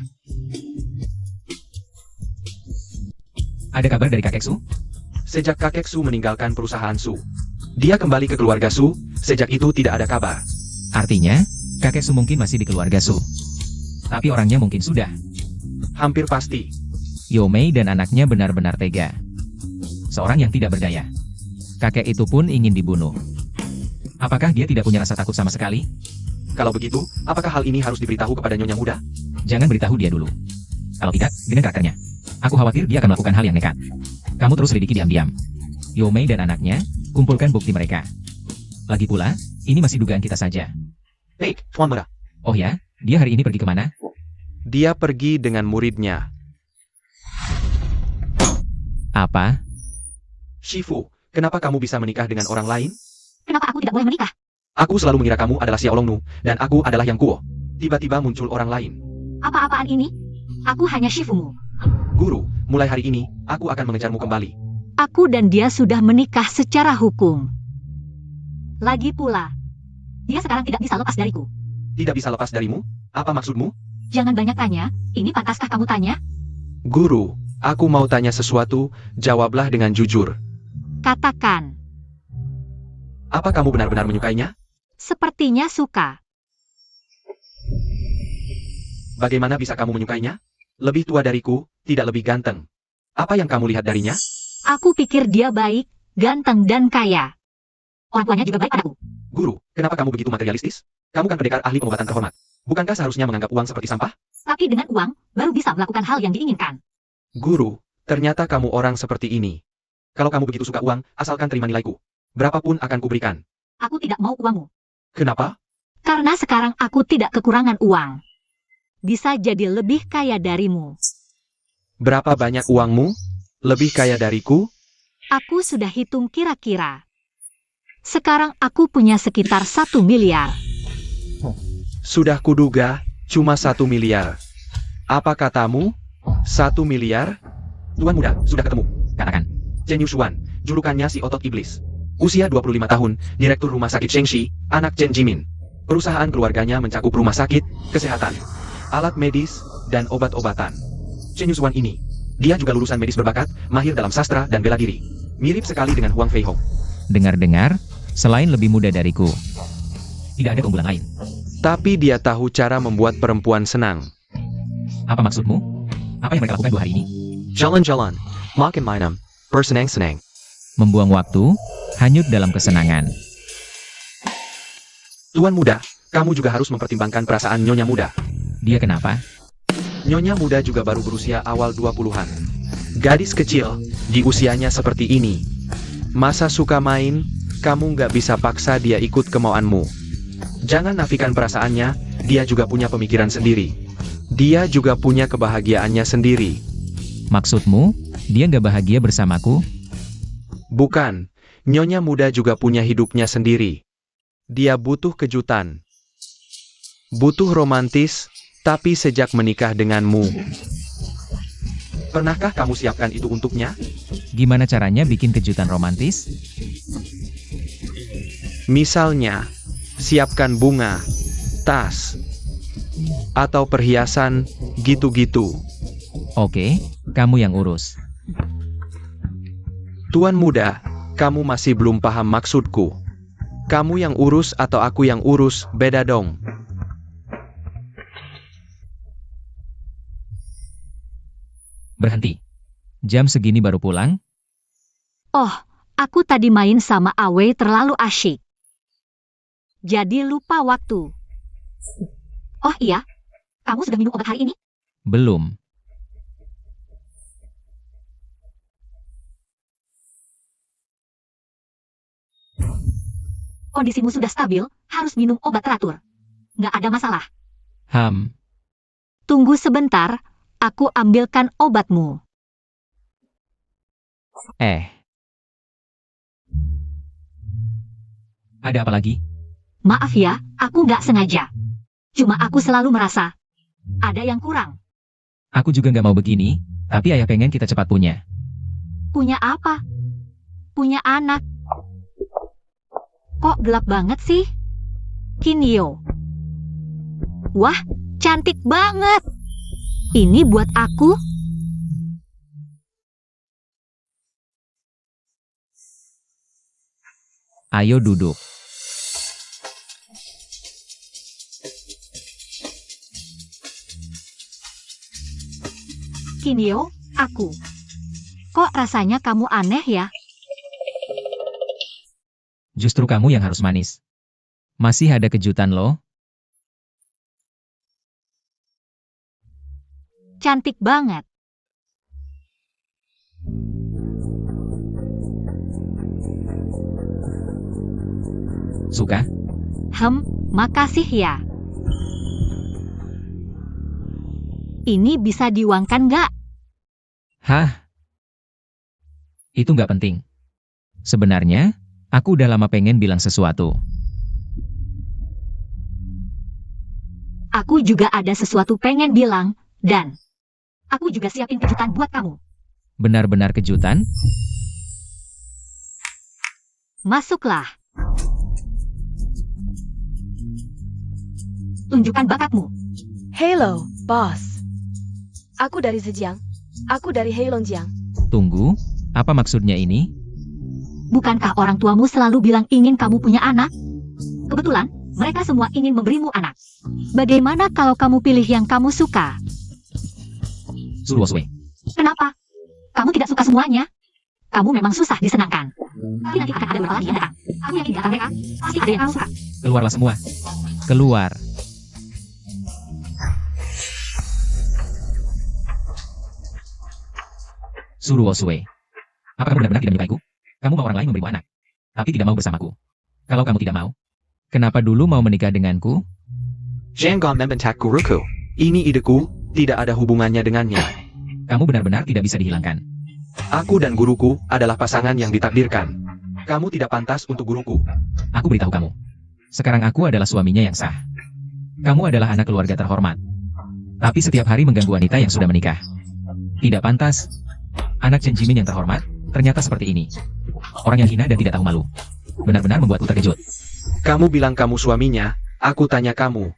Ada kabar dari kakek Su? Sejak kakek Su meninggalkan perusahaan Su, dia kembali ke keluarga Su, sejak itu tidak ada kabar. Artinya, kakek Su mungkin masih di keluarga Su. Tapi orangnya mungkin sudah. Hampir pasti. Yomei dan anaknya benar-benar tega. Seorang yang tidak berdaya. Kakek itu pun ingin dibunuh. Apakah dia tidak punya rasa takut sama sekali? Kalau begitu, apakah hal ini harus diberitahu kepada Nyonya Muda? Jangan beritahu dia dulu. Kalau tidak, dengan karakternya. Aku khawatir dia akan melakukan hal yang nekat. Kamu terus selidiki diam-diam. Yomei dan anaknya, kumpulkan bukti mereka. Lagi pula, ini masih dugaan kita saja. Baik, Tuan Muda. Oh ya, dia hari ini pergi kemana? Dia pergi dengan muridnya. Apa? Shifu, kenapa kamu bisa menikah dengan orang lain? kenapa aku tidak boleh menikah? Aku selalu mengira kamu adalah Xiaolongnu, dan aku adalah Yang Kuo. Tiba-tiba muncul orang lain. Apa-apaan ini? Aku hanya Shifumu. Guru, mulai hari ini, aku akan mengejarmu kembali. Aku dan dia sudah menikah secara hukum. Lagi pula, dia sekarang tidak bisa lepas dariku. Tidak bisa lepas darimu? Apa maksudmu? Jangan banyak tanya, ini pantaskah kamu tanya? Guru, aku mau tanya sesuatu, jawablah dengan jujur. Katakan, Apa kamu benar-benar menyukainya? sepertinya suka. Bagaimana bisa kamu menyukainya? Lebih tua dariku, tidak lebih ganteng. Apa yang kamu lihat darinya? Aku pikir dia baik, ganteng dan kaya. Orang tuanya juga baik padaku. Guru, kenapa kamu begitu materialistis? Kamu kan pendekar ahli pengobatan terhormat. Bukankah seharusnya menganggap uang seperti sampah? Tapi dengan uang, baru bisa melakukan hal yang diinginkan. Guru, ternyata kamu orang seperti ini. Kalau kamu begitu suka uang, asalkan terima nilaiku. Berapapun akan kuberikan. Aku tidak mau uangmu. Kenapa? Karena sekarang aku tidak kekurangan uang. Bisa jadi lebih kaya darimu. Berapa banyak uangmu? Lebih kaya dariku? Aku sudah hitung kira-kira. Sekarang aku punya sekitar 1 miliar. Sudah kuduga, cuma 1 miliar. Apa katamu? 1 miliar? Tuan muda, sudah ketemu. Katakan. Chen Yushuan, julukannya si otot iblis. Usia 25 tahun, direktur rumah sakit Shengxi, anak Chen Jimin. Perusahaan keluarganya mencakup rumah sakit, kesehatan, alat medis, dan obat-obatan. Chen Yushuan ini, dia juga lulusan medis berbakat, mahir dalam sastra dan bela diri. Mirip sekali dengan Huang Feihong. Dengar-dengar, selain lebih muda dariku, tidak ada keunggulan lain. Tapi dia tahu cara membuat perempuan senang. Apa maksudmu? Apa yang mereka lakukan 2 hari ini? Jalan-jalan, makan mainan, bersenang-senang. Membuang waktu, hanyut dalam kesenangan. Tuan muda, kamu juga harus mempertimbangkan perasaan nyonya muda. Dia kenapa? Nyonya muda juga baru berusia awal 20-an. Gadis kecil, di usianya seperti ini. Masa suka main, kamu nggak bisa paksa dia ikut kemauanmu. Jangan nafikan perasaannya, dia juga punya pemikiran sendiri. Dia juga punya kebahagiaannya sendiri. Maksudmu, dia nggak bahagia bersamaku? Bukan, nyonya muda juga punya hidupnya sendiri. Dia butuh kejutan. Butuh romantis, tapi sejak menikah denganmu. Pernahkah kamu siapkan itu untuknya? Gimana caranya bikin kejutan romantis? Misalnya, siapkan bunga, tas, atau perhiasan, gitu-gitu. Oke, kamu yang urus. Tuan muda, kamu masih belum paham maksudku. Kamu yang urus atau aku yang urus, beda dong. Berhenti. Jam segini baru pulang? Oh, aku tadi main sama Awe terlalu asyik. Jadi lupa waktu. Oh iya, kamu sudah minum obat hari ini? Belum. Kondisimu sudah stabil, harus minum obat teratur. Nggak ada masalah. Tunggu sebentar, aku ambilkan obatmu. Ada apa lagi? Maaf ya, aku nggak sengaja. Cuma aku selalu merasa ada yang kurang. Aku juga nggak mau begini, tapi ayah pengen kita cepat punya. Punya apa? Punya anak. Kok gelap banget sih? Kinyo. Wah, cantik banget. Ini buat aku. Ayo duduk. Kinyo, aku. Kok rasanya kamu aneh ya? Justru kamu yang harus manis. Masih ada kejutan loh. Cantik banget. Suka? Makasih ya. Ini bisa diuangkan nggak? Hah? Itu nggak penting. Sebenarnya, aku udah lama pengen bilang sesuatu. Aku juga ada sesuatu pengen bilang, dan aku juga siapin kejutan buat kamu. Benar-benar kejutan? Masuklah. Tunjukkan bakatmu. Hello, bos. Aku dari Zhejiang. Aku dari Heilongjiang. Tunggu, apa maksudnya ini? Bukankah orang tuamu selalu bilang ingin kamu punya anak? Kebetulan, mereka semua ingin memberimu anak. Bagaimana kalau kamu pilih yang kamu suka? Suruosue. Kenapa? Kamu tidak suka semuanya? Kamu memang susah disenangkan. Tapi nanti akan ada beberapa lagi yang datang. Aku yakin di antara mereka, pasti ada yang kamu suka. Keluarlah semua. Keluar. Suruosue. Apa kamu benar-benar tidak menyukaiku? Kamu mau orang lain memberimu anak, tapi tidak mau bersamaku. Kalau kamu tidak mau, kenapa dulu mau menikah denganku? Jangan membentak guruku. Ini ideku, tidak ada hubungannya dengannya. Kamu benar-benar tidak bisa dihilangkan. Aku dan guruku adalah pasangan yang ditakdirkan. Kamu tidak pantas untuk guruku. Aku beritahu kamu. Sekarang aku adalah suaminya yang sah. Kamu adalah anak keluarga terhormat. Tapi setiap hari mengganggu wanita yang sudah menikah. Tidak pantas. Anak Chen Jimin yang terhormat, ternyata seperti ini. Orang yang hina dan tidak tahu malu. Benar-benar membuatku terkejut. Kamu bilang kamu suaminya, aku tanya kamu.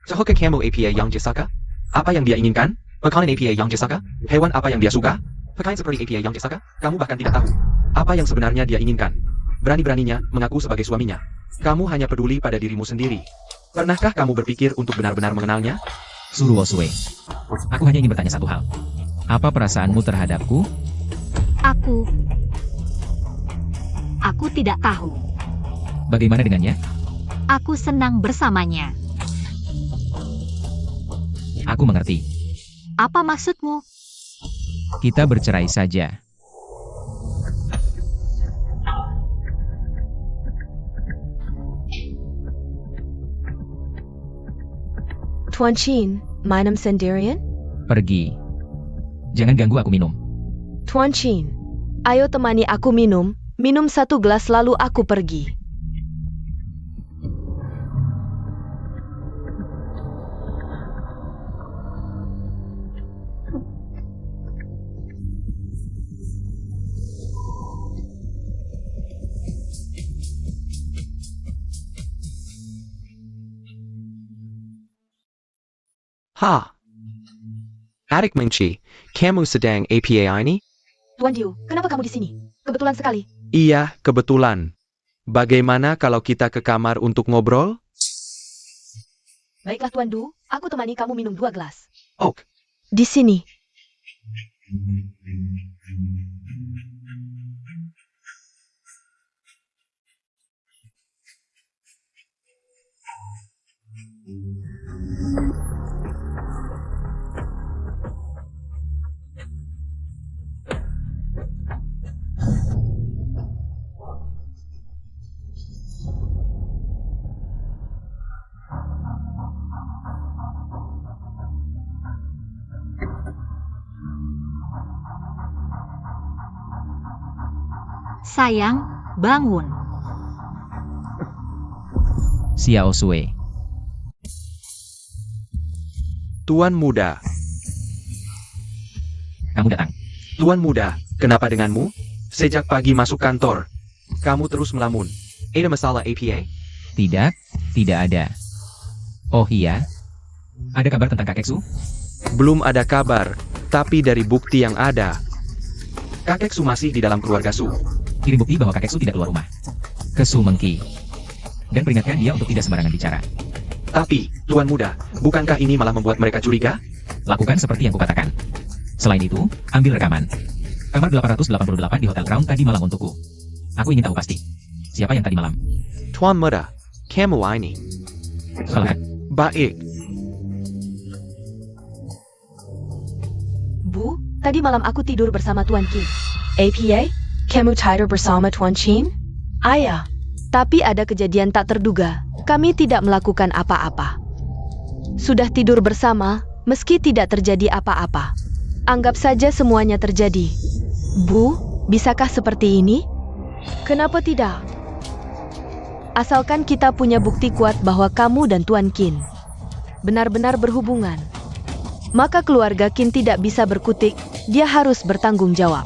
Sahukah kamu APA yang Jessica? Apa yang dia inginkan? Makanan APA yang Jessica? Hewan apa yang dia suka? Pakaian seperti APA yang Jessica? Kamu bahkan tidak tahu. Apa yang sebenarnya dia inginkan? Berani-beraninya mengaku sebagai suaminya. Kamu hanya peduli pada dirimu sendiri. Pernahkah kamu berpikir untuk benar-benar mengenalnya? Suruosue. Aku hanya ingin bertanya satu hal. Apa perasaanmu terhadapku? Aku tidak tahu. Bagaimana dengannya? Aku senang bersamanya. Aku mengerti. Apa maksudmu? Kita bercerai saja. Tuan Qin, minum sendirian? Pergi. Jangan ganggu aku minum. Tuan Qin, ayo temani aku minum. Minum satu gelas lalu aku pergi. Ha! Adik Mengci, kamu sedang APA ini? Tuan Diu, kenapa kamu di sini? Kebetulan sekali. Iya, kebetulan. Bagaimana kalau kita ke kamar untuk ngobrol? Baiklah Tuan Du, aku temani kamu minum 2 gelas. Ok. Di sini. Sayang, bangun. Xiaosue. Tuan muda. Kamu datang. Tuan muda, kenapa denganmu? Sejak pagi masuk kantor. Kamu terus melamun. Ada masalah APA? Tidak, tidak ada. Oh iya? Ada kabar tentang kakek Su? Belum ada kabar, tapi dari bukti yang ada. Kakek Su masih di dalam keluarga Su. Kirim bukti bahwa kakek Su tidak keluar rumah. Ke Su Mengki. Dan peringatkan dia untuk tidak sembarangan bicara. Tapi, Tuan muda, bukankah ini malah membuat mereka curiga? Lakukan seperti yang kukatakan. Selain itu, ambil rekaman. Kamar 888 di Hotel Crown tadi malam untukku. Aku ingin tahu pasti. Siapa yang tadi malam? Tuan muda, kamu ini. Salah. Baik. Bu, tadi malam aku tidur bersama Tuan Qin. APA, kamu tidur bersama Tuan Qin? Ayah. Tapi ada kejadian tak terduga. Kami tidak melakukan apa-apa. Sudah tidur bersama, meski tidak terjadi apa-apa. Anggap saja semuanya terjadi. Bu, bisakah seperti ini? Kenapa tidak? Asalkan kita punya bukti kuat bahwa kamu dan Tuan Qin benar-benar berhubungan. Maka keluarga Qin tidak bisa berkutik, dia harus bertanggung jawab.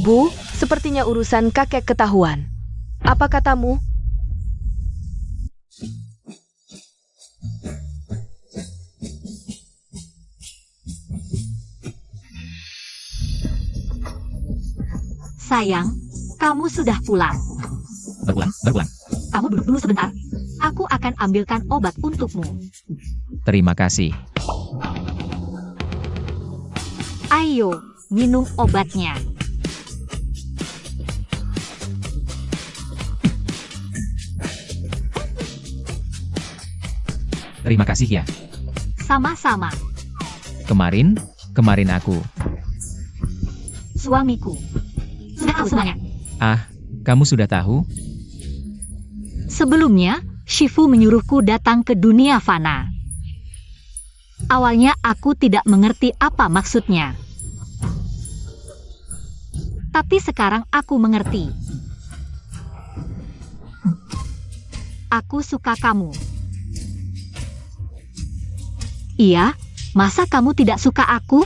Bu, sepertinya urusan kakek ketahuan. Apa katamu? Sayang, kamu sudah pulang. Berpulang. Kamu duduk dulu sebentar. Aku akan ambilkan obat untukmu. Terima kasih. Ayo, minum obatnya. Terima kasih ya. Sama-sama, Kemarin aku. suamiku. Sudah tahu semuanya. Ah, kamu sudah tahu? Sebelumnya, Shifu menyuruhku datang ke dunia fana. Awalnya aku tidak mengerti apa maksudnya. Tapi sekarang aku mengerti. Aku suka kamu. Iya, masa kamu tidak suka aku?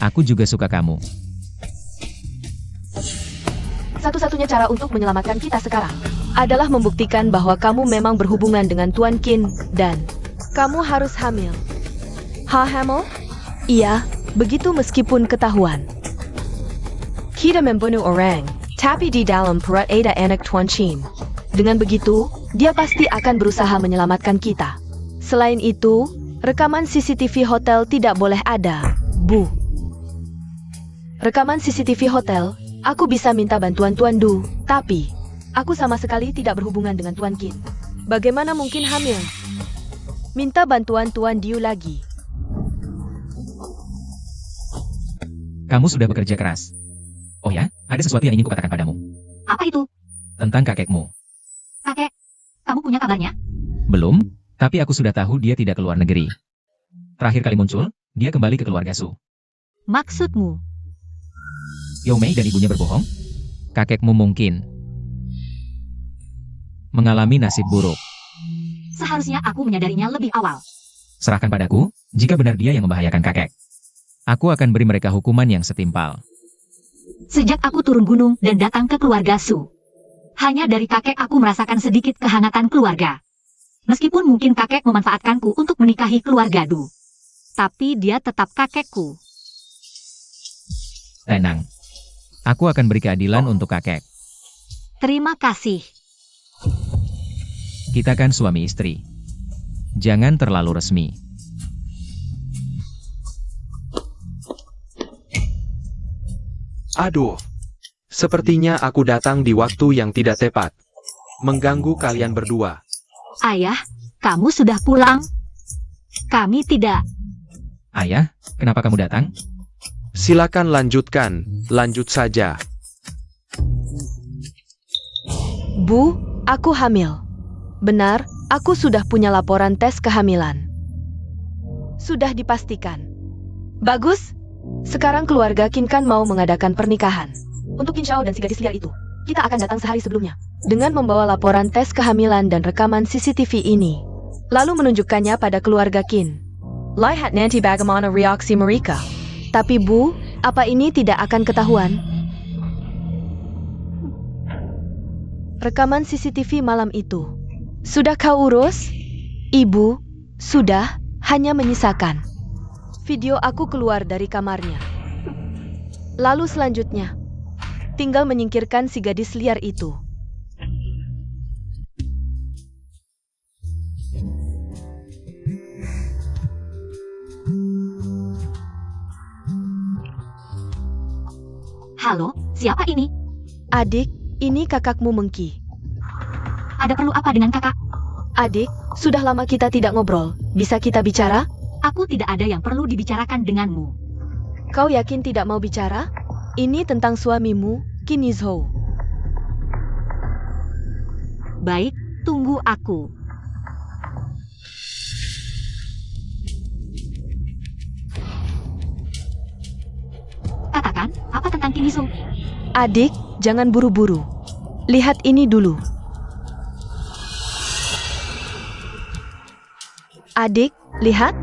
Aku juga suka kamu. Satu-satunya cara untuk menyelamatkan kita sekarang adalah membuktikan bahwa kamu memang berhubungan dengan Tuan Qin dan kamu harus hamil. Hamil? Iya, begitu meskipun ketahuan. Kita membunuh orang, tapi di dalam perut ada anak Tuan Qin. Dengan begitu, dia pasti akan berusaha menyelamatkan kita. Selain itu, rekaman CCTV hotel tidak boleh ada, Bu. Rekaman CCTV hotel, aku bisa minta bantuan Tuan Du, tapi aku sama sekali tidak berhubungan dengan Tuan Qin. Bagaimana mungkin hamil? Minta bantuan Tuan Diu lagi. Kamu sudah bekerja keras. Oh ya, ada sesuatu yang ingin kukatakan padamu. Apa itu? Tentang kakekmu. Kakek, kamu punya kabarnya? Belum, tapi aku sudah tahu dia tidak keluar negeri. Terakhir kali muncul, dia kembali ke keluarga Su. Maksudmu? Yao Mei dan ibunya berbohong? Kakekmu mungkin mengalami nasib buruk. Seharusnya aku menyadarinya lebih awal. Serahkan padaku, jika benar dia yang membahayakan kakek. Aku akan beri mereka hukuman yang setimpal. Sejak aku turun gunung dan datang ke keluarga Su, hanya dari kakek aku merasakan sedikit kehangatan keluarga. Meskipun mungkin kakek memanfaatkanku untuk menikahi keluarga Du, tapi dia tetap kakekku. Tenang. Aku akan beri keadilan untuk kakek. Terima kasih. Kita kan suami istri. Jangan terlalu resmi. Aduh. Sepertinya aku datang di waktu yang tidak tepat. Mengganggu kalian berdua. Ayah, kamu sudah pulang? Kami tidak. Ayah, kenapa kamu datang? Silakan lanjutkan, lanjut saja. Bu, aku hamil. Benar, aku sudah punya laporan tes kehamilan. Sudah dipastikan. Bagus. Sekarang keluarga Qin kan mau mengadakan pernikahan. Untuk Qin Shao dan si gadis liar itu, kita akan datang sehari sebelumnya. Dengan membawa laporan tes kehamilan dan rekaman CCTV ini. Lalu menunjukkannya pada keluarga Qin. Lihat nanti bagaimana reaksi mereka. Tapi Bu, apa ini tidak akan ketahuan? Rekaman CCTV malam itu. Sudah kau urus? Ibu, sudah, hanya menyisakan. Video aku keluar dari kamarnya. Lalu selanjutnya, tinggal menyingkirkan si gadis liar itu. Halo, siapa ini? Adik, ini kakakmu Mengki. Ada perlu apa dengan kakak? Adik, sudah lama kita tidak ngobrol. Bisa kita bicara? Aku tidak ada yang perlu dibicarakan denganmu. Kau yakin tidak mau bicara? Ini tentang suamimu, Qin Yizhou. Baik, tunggu aku. Katakan, apa tentang Qin Yizhou? Adik, jangan buru-buru. Lihat ini dulu. Adik, lihat.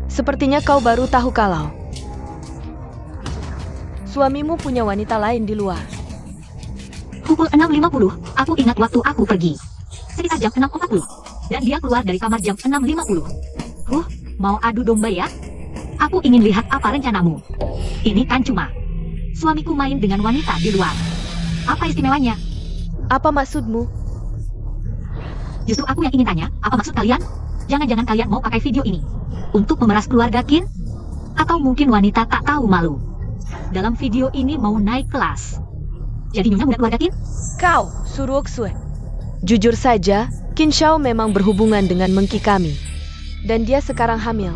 Sepertinya kau baru tahu kalau suamimu punya wanita lain di luar. Pukul 6.50, aku ingat waktu aku pergi. Sekitar jam 6.40. Dan dia keluar dari kamar jam 6.50. Mau adu domba ya? Aku ingin lihat apa rencanamu. Ini kan cuma suamiku main dengan wanita di luar. Apa istimewanya? Apa maksudmu? Justru aku yang ingin tanya, apa maksud kalian? Jangan-jangan kalian mau pakai video ini untuk memeras keluarga Qin? Atau mungkin wanita tak tahu malu? Dalam video ini mau naik kelas. Jadi nyonya muda keluarga Qin? Kau, Suruoksue. Jujur saja, Qin Shao memang berhubungan dengan mengki kami. Dan dia sekarang hamil.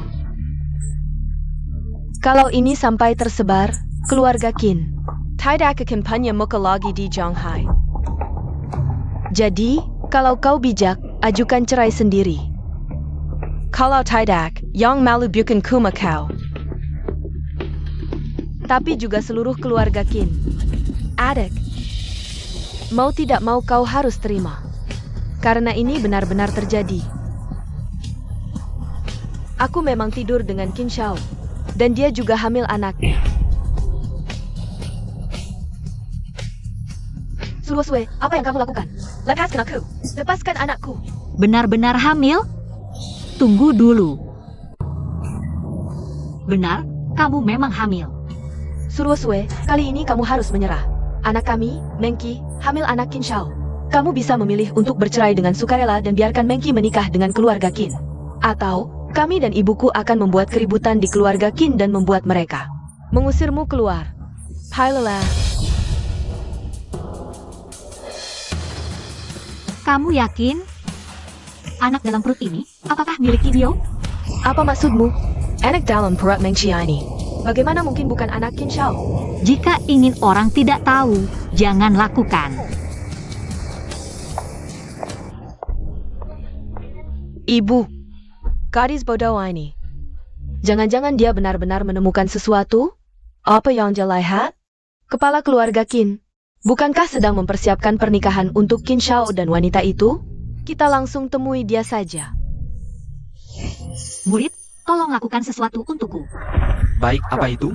Kalau ini sampai tersebar, keluarga Qin tidak akan punya muka lagi di Shanghai. Jadi, kalau kau bijak, ajukan cerai sendiri. Kalau tidak, yang malu bukan cuma kau, tapi juga seluruh keluarga Qin. Adik, mau tidak mau kau harus terima. Karena ini benar-benar terjadi. Aku memang tidur dengan Qin Shao. Dan dia juga hamil anaknya. Suruoksue, apa yang kamu lakukan? Lepaskan aku. Lepaskan anakku. Benar-benar hamil? Tunggu dulu. Benar, kamu memang hamil. Suruoksue, kali ini kamu harus menyerah. Anak kami, Mengki, hamil anak Qin Shao. Kamu bisa memilih untuk bercerai dengan sukarela dan biarkan Mengki menikah dengan keluarga Qin. Atau, kami dan ibuku akan membuat keributan di keluarga Qin dan membuat mereka mengusirmu keluar. Hai lelah. Kamu yakin? Anak dalam perut ini, apakah milik Kinyo? Apa maksudmu? Anak dalam perut Mengki ini. Bagaimana mungkin bukan anak Qin Shao? Jika ingin orang tidak tahu, jangan lakukan. Ibu, gadis bodoh ini. Jangan-jangan dia benar-benar menemukan sesuatu? Apa yang dia lihat? Kepala keluarga Qin, bukankah sedang mempersiapkan pernikahan untuk Qin Shao dan wanita itu? Kita langsung temui dia saja. Murid, tolong lakukan sesuatu untukku. Baik, apa itu?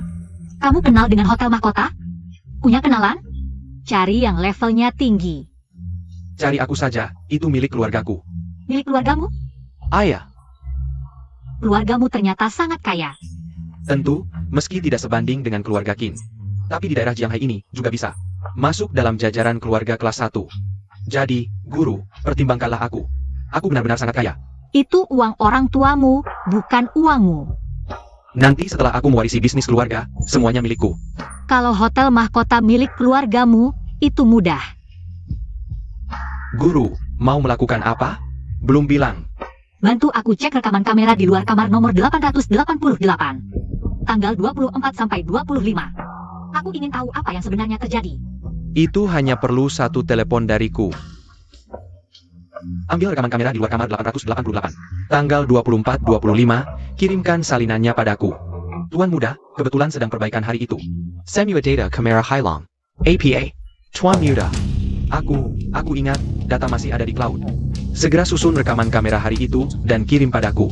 Kamu kenal dengan Hotel Mahkota? Punya kenalan? Cari yang levelnya tinggi. Cari aku saja, itu milik keluargaku. Milik keluargamu? Ayah, Keluargamu ternyata sangat kaya. tentu, meski tidak sebanding dengan keluarga Qin. Tapi di daerah Jianghai ini juga bisa masuk dalam jajaran keluarga kelas 1. Jadi, guru, pertimbangkanlah aku. Aku benar-benar sangat kaya. Itu uang orang tuamu, bukan uangmu. Nanti setelah aku mewarisi bisnis keluarga, semuanya milikku. Kalau Hotel Mahkota milik keluargamu, itu mudah. Guru, mau melakukan apa? Belum bilang. Bantu aku cek rekaman kamera di luar kamar nomor 888. Tanggal 24 sampai 25. Aku ingin tahu apa yang sebenarnya terjadi. Itu hanya perlu satu telepon dariku. Ambil rekaman kamera di luar kamar 888. Tanggal 24-25, kirimkan salinannya padaku. Tuan muda, kebetulan sedang perbaikan hari itu. Send me a data kamera Hailong. APA. Tuan muda. Aku ingat, data masih ada di cloud. Segera susun rekaman kamera hari itu, dan kirim padaku.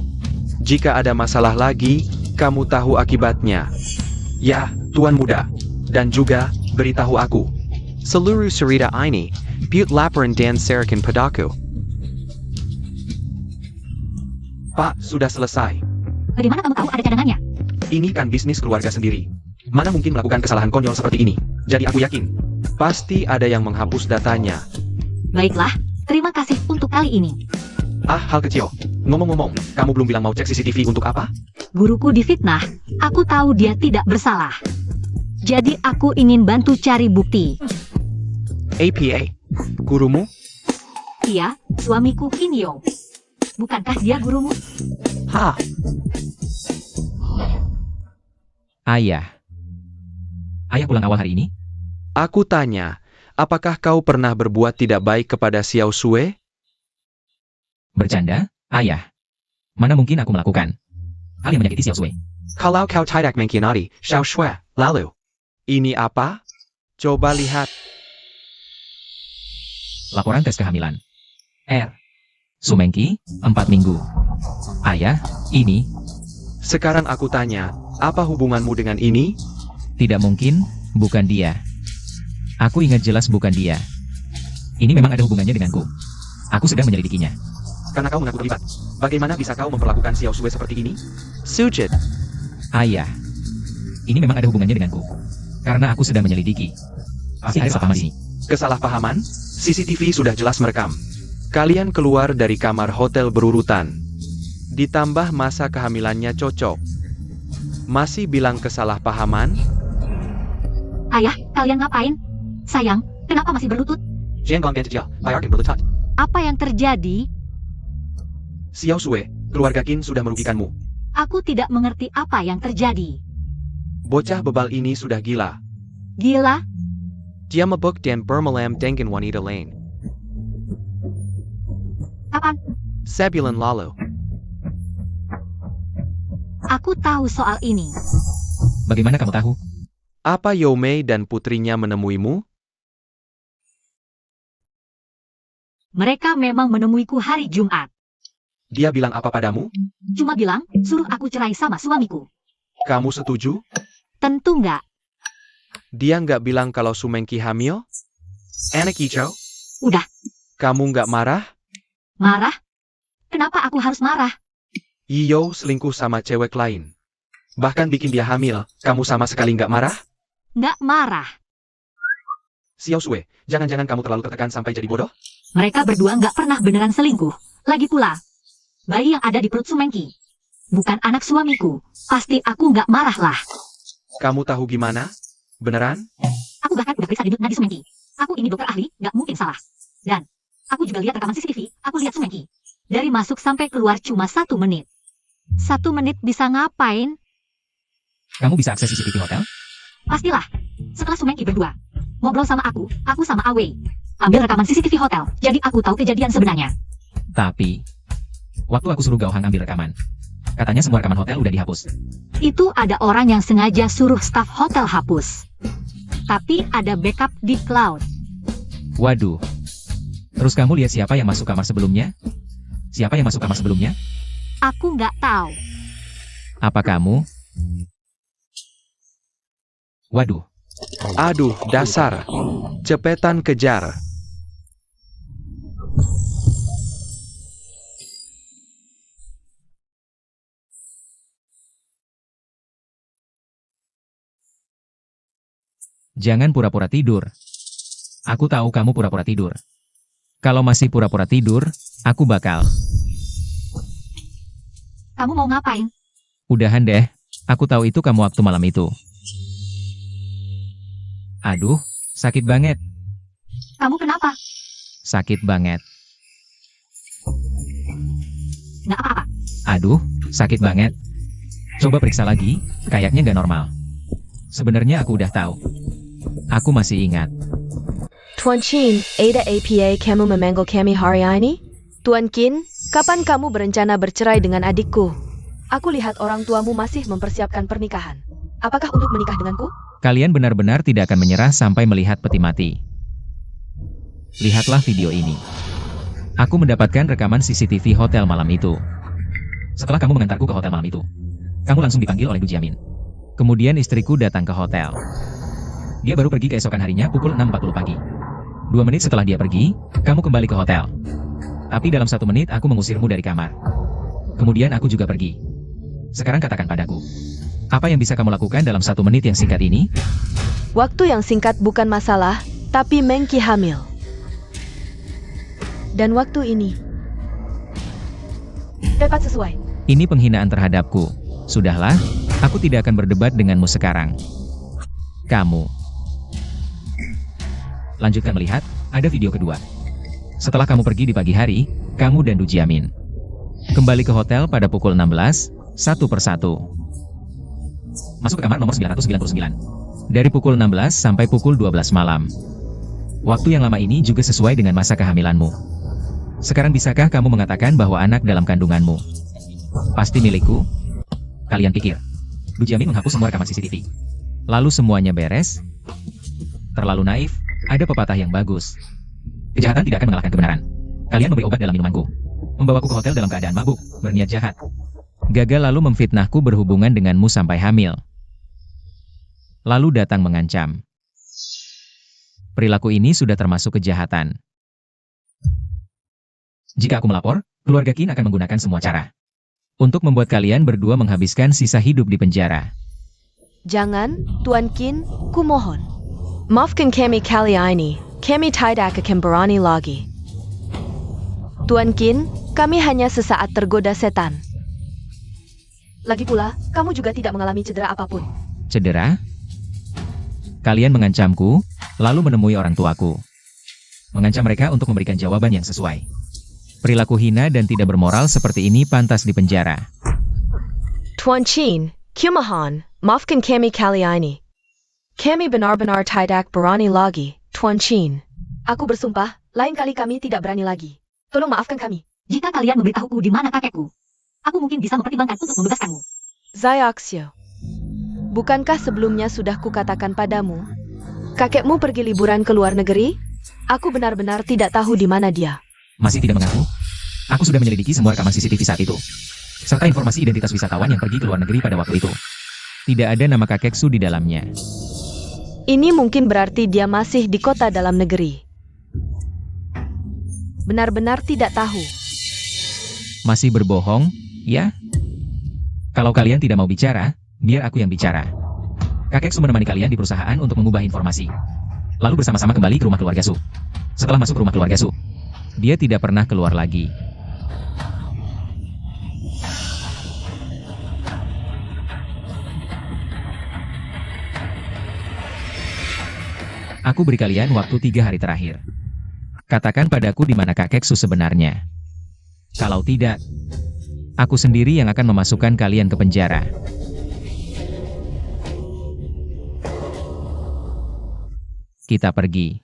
Jika ada masalah lagi, kamu tahu akibatnya. Ya, Tuan muda. Dan juga, beritahu aku. Seluruh cerita ini, buat laporan dan serahkan padaku. Pak, sudah selesai. Bagaimana kamu tahu ada cadangannya? Ini kan bisnis keluarga sendiri. Mana mungkin melakukan kesalahan konyol seperti ini. Jadi aku yakin, pasti ada yang menghapus datanya. Baiklah, terima kasih untuk kali ini. Hal kecil. Ngomong-ngomong, kamu belum bilang mau cek CCTV untuk apa? Guruku difitnah, aku tahu dia tidak bersalah. Jadi aku ingin bantu cari bukti. APA. Gurumu? Iya, suamiku Kinyo. Bukankah dia gurumu? Hah? Ayah. Ayah pulang awal hari ini? Aku tanya, apakah kau pernah berbuat tidak baik kepada Xiao Sue? Bercanda, ayah. Mana mungkin aku melakukan hal yang menyakiti Xiao Sui? Kalau kau tidak mengkhianati Xiao Sue, lalu ini apa? Coba lihat. Laporan tes kehamilan. Sumengki, 4 minggu. Ayah, ini Sekarang aku tanya, apa hubunganmu dengan ini? tidak mungkin, bukan dia. Aku ingat jelas bukan dia. Ini memang ada hubungannya denganku. Aku sedang menyelidikinya. Karena kau mengaku terlibat. Bagaimana bisa kau memperlakukan Xiao Sue seperti ini? Sujit. Ayah. Ini memang ada hubungannya denganku. Karena aku sedang menyelidiki. Pasti ada kesalahpahaman di sini. Kesalahpahaman? CCTV sudah jelas merekam. Kalian keluar dari kamar hotel berurutan. Ditambah masa kehamilannya cocok. Masih bilang kesalahpahaman? Ayah, kalian ngapain? Sayang, kenapa masih berlutut? Apa yang terjadi? Xiao Sue, keluarga Qin sudah merugikanmu. Aku tidak mengerti apa yang terjadi. Bocah bebal ini sudah gila. Gila? Dia mabuk dan bermalam dengan wanita lain. Kapan? Sebulan lalu. Aku tahu soal ini. Bagaimana kamu tahu? Apa Yomei dan putrinya menemuimu? Mereka memang menemuiku hari Jumat. Dia bilang apa padamu? Cuma bilang, suruh aku cerai sama suamiku. Kamu setuju? Tentu nggak. Dia nggak bilang kalau Sumengki hamil? Anak hijau? Udah. Kamu nggak marah? Marah? Kenapa aku harus marah? Iyo selingkuh sama cewek lain. Bahkan bikin dia hamil, kamu sama sekali nggak marah? Nggak marah. Xiao Sue, jangan-jangan kamu terlalu tertekan sampai jadi bodoh? Mereka berdua nggak pernah beneran selingkuh. Lagi pula, bayi yang ada di perut Sumengki bukan anak suamiku. Pasti aku nggak marah lah. Kamu tahu gimana? Beneran? Aku bahkan udah periksa di Sumengki. Aku ini dokter ahli, nggak mungkin salah. Dan aku juga lihat rekaman CCTV. Aku lihat Sumengki. Dari masuk sampai keluar cuma 1 menit. 1 menit bisa ngapain? Kamu bisa akses CCTV hotel? Pastilah. Setelah Sumengki berdua ngobrol sama aku sama Awei. Ambil rekaman CCTV hotel. Jadi aku tahu kejadian sebenarnya. Tapi, waktu aku suruh Gauhang ambil rekaman, katanya semua rekaman hotel udah dihapus. Itu ada orang yang sengaja suruh staf hotel hapus. Tapi ada backup di cloud. Waduh. Terus kamu lihat siapa yang masuk kamar sebelumnya? Siapa yang masuk kamar sebelumnya? Aku nggak tahu. Apa kamu? Waduh. Aduh, dasar. Cepetan kejar. Jangan pura-pura tidur. Aku tahu kamu pura-pura tidur. Kalau masih pura-pura tidur, aku bakal. Kamu mau ngapain? Udahan deh, aku tahu itu kamu waktu malam itu. Aduh, sakit banget. Kamu kenapa? Sakit banget. Nggak apa-apa. Aduh, sakit banget. Coba periksa lagi, kayaknya nggak normal. Sebenarnya aku udah tahu. Aku masih ingat. Tuan Qin, ada APA kamu memanggil kami hari ini? Tuan Qin, kapan kamu berencana bercerai dengan adikku? Aku lihat orang tuamu masih mempersiapkan pernikahan. Apakah untuk menikah denganku? Kalian benar-benar tidak akan menyerah sampai melihat peti mati. Lihatlah video ini. Aku mendapatkan rekaman CCTV hotel malam itu. Setelah kamu mengantarku ke hotel malam itu, kamu langsung dipanggil oleh Du Jiamin. Kemudian istriku datang ke hotel. Dia baru pergi keesokan harinya pukul 6.40 pagi. 2 menit setelah dia pergi, kamu kembali ke hotel. Tapi dalam 1 menit aku mengusirmu dari kamar. Kemudian aku juga pergi. Sekarang katakan padaku, apa yang bisa kamu lakukan dalam 1 menit yang singkat ini? Waktu yang singkat bukan masalah, tapi Mengki hamil. Dan waktu ini tepat sesuai. Ini penghinaan terhadapku. Sudahlah, aku tidak akan berdebat denganmu sekarang. Kamu. Lanjutkan melihat, ada video kedua. Setelah kamu pergi di pagi hari, kamu dan Du Jiamin kembali ke hotel pada pukul 16, satu persatu. Masuk ke kamar nomor 999. Dari pukul 16 sampai pukul 12 malam. Waktu yang lama ini juga sesuai dengan masa kehamilanmu. Sekarang bisakah kamu mengatakan bahwa anak dalam kandunganmu pasti milikku? Kalian pikir Du Jiamin menghapus semua rekaman CCTV, lalu semuanya beres? Terlalu naif. Ada pepatah yang bagus. Kejahatan tidak akan mengalahkan kebenaran. Kalian memberi obat dalam minumanku, membawaku ke hotel dalam keadaan mabuk, berniat jahat. Gagal lalu memfitnahku berhubungan denganmu sampai hamil. Lalu datang mengancam. Perilaku ini sudah termasuk kejahatan. Jika aku melapor, keluarga Qin akan menggunakan semua cara. untuk membuat kalian berdua menghabiskan sisa hidup di penjara. Jangan, Tuan Qin, kumohon. Maafkan kami kali ini, kami tidak akan berani lagi. Tuan Qin, kami hanya sesaat tergoda setan. Lagi pula, kamu juga tidak mengalami cedera apapun. Cedera? Kalian mengancamku, lalu menemui orang tuaku. Mengancam mereka untuk memberikan jawaban yang sesuai. Perilaku hina dan tidak bermoral seperti ini pantas dipenjara. Tuan Qin, kumohon, maafkan kami kali ini. Kami benar-benar tidak berani lagi, Tuan Qin. Aku bersumpah, lain kali kami tidak berani lagi. Tolong maafkan kami. Jika kalian memberitahuku di mana kakekku, aku mungkin bisa mempertimbangkan untuk membebaskanmu. Xiaoxiu, bukankah sebelumnya sudah kukatakan padamu, kakekmu pergi liburan ke luar negeri? Aku benar-benar tidak tahu di mana dia. Masih tidak mengaku? Aku sudah menyelidiki semua rekaman CCTV saat itu, serta informasi identitas wisatawan yang pergi ke luar negeri pada waktu itu. Tidak ada nama kakek Su di dalamnya. Ini mungkin berarti dia masih di kota dalam negeri. Benar-benar tidak tahu. Masih berbohong, ya? Kalau kalian tidak mau bicara, biar aku yang bicara. Kakek Su menemani kalian di perusahaan untuk mengubah informasi. Lalu bersama-sama kembali ke rumah keluarga Su. Setelah masuk ke rumah keluarga Su, dia tidak pernah keluar lagi. Aku beri kalian waktu 3 hari terakhir. Katakan padaku di mana kakek Su sebenarnya. Kalau tidak, aku sendiri yang akan memasukkan kalian ke penjara. Kita pergi.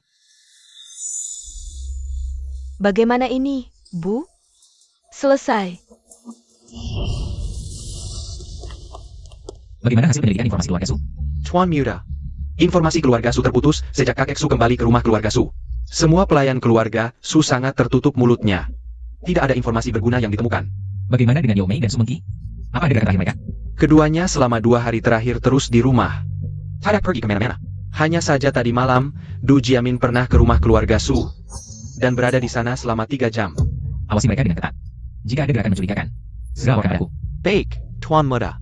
Bagaimana ini, Bu? Selesai. Bagaimana hasil penyelidikan informasi keluarga Su? Tuan Muda, informasi keluarga Su terputus sejak kakek Su kembali ke rumah keluarga Su. Semua pelayan keluarga Su sangat tertutup mulutnya. Tidak ada informasi berguna yang ditemukan. Bagaimana dengan Yao Mei dan Su Mengqi? Apa gerakan terakhir mereka? Keduanya selama 2 hari terakhir terus di rumah. Tidak pergi kemana-mana. Hanya saja tadi malam, Du Jiamin pernah ke rumah keluarga Su dan berada di sana selama 3 jam. Awasi mereka dengan ketat. Jika ada gerakan mencurigakan, segera laporkan padaku. Baik, Tuan Muda.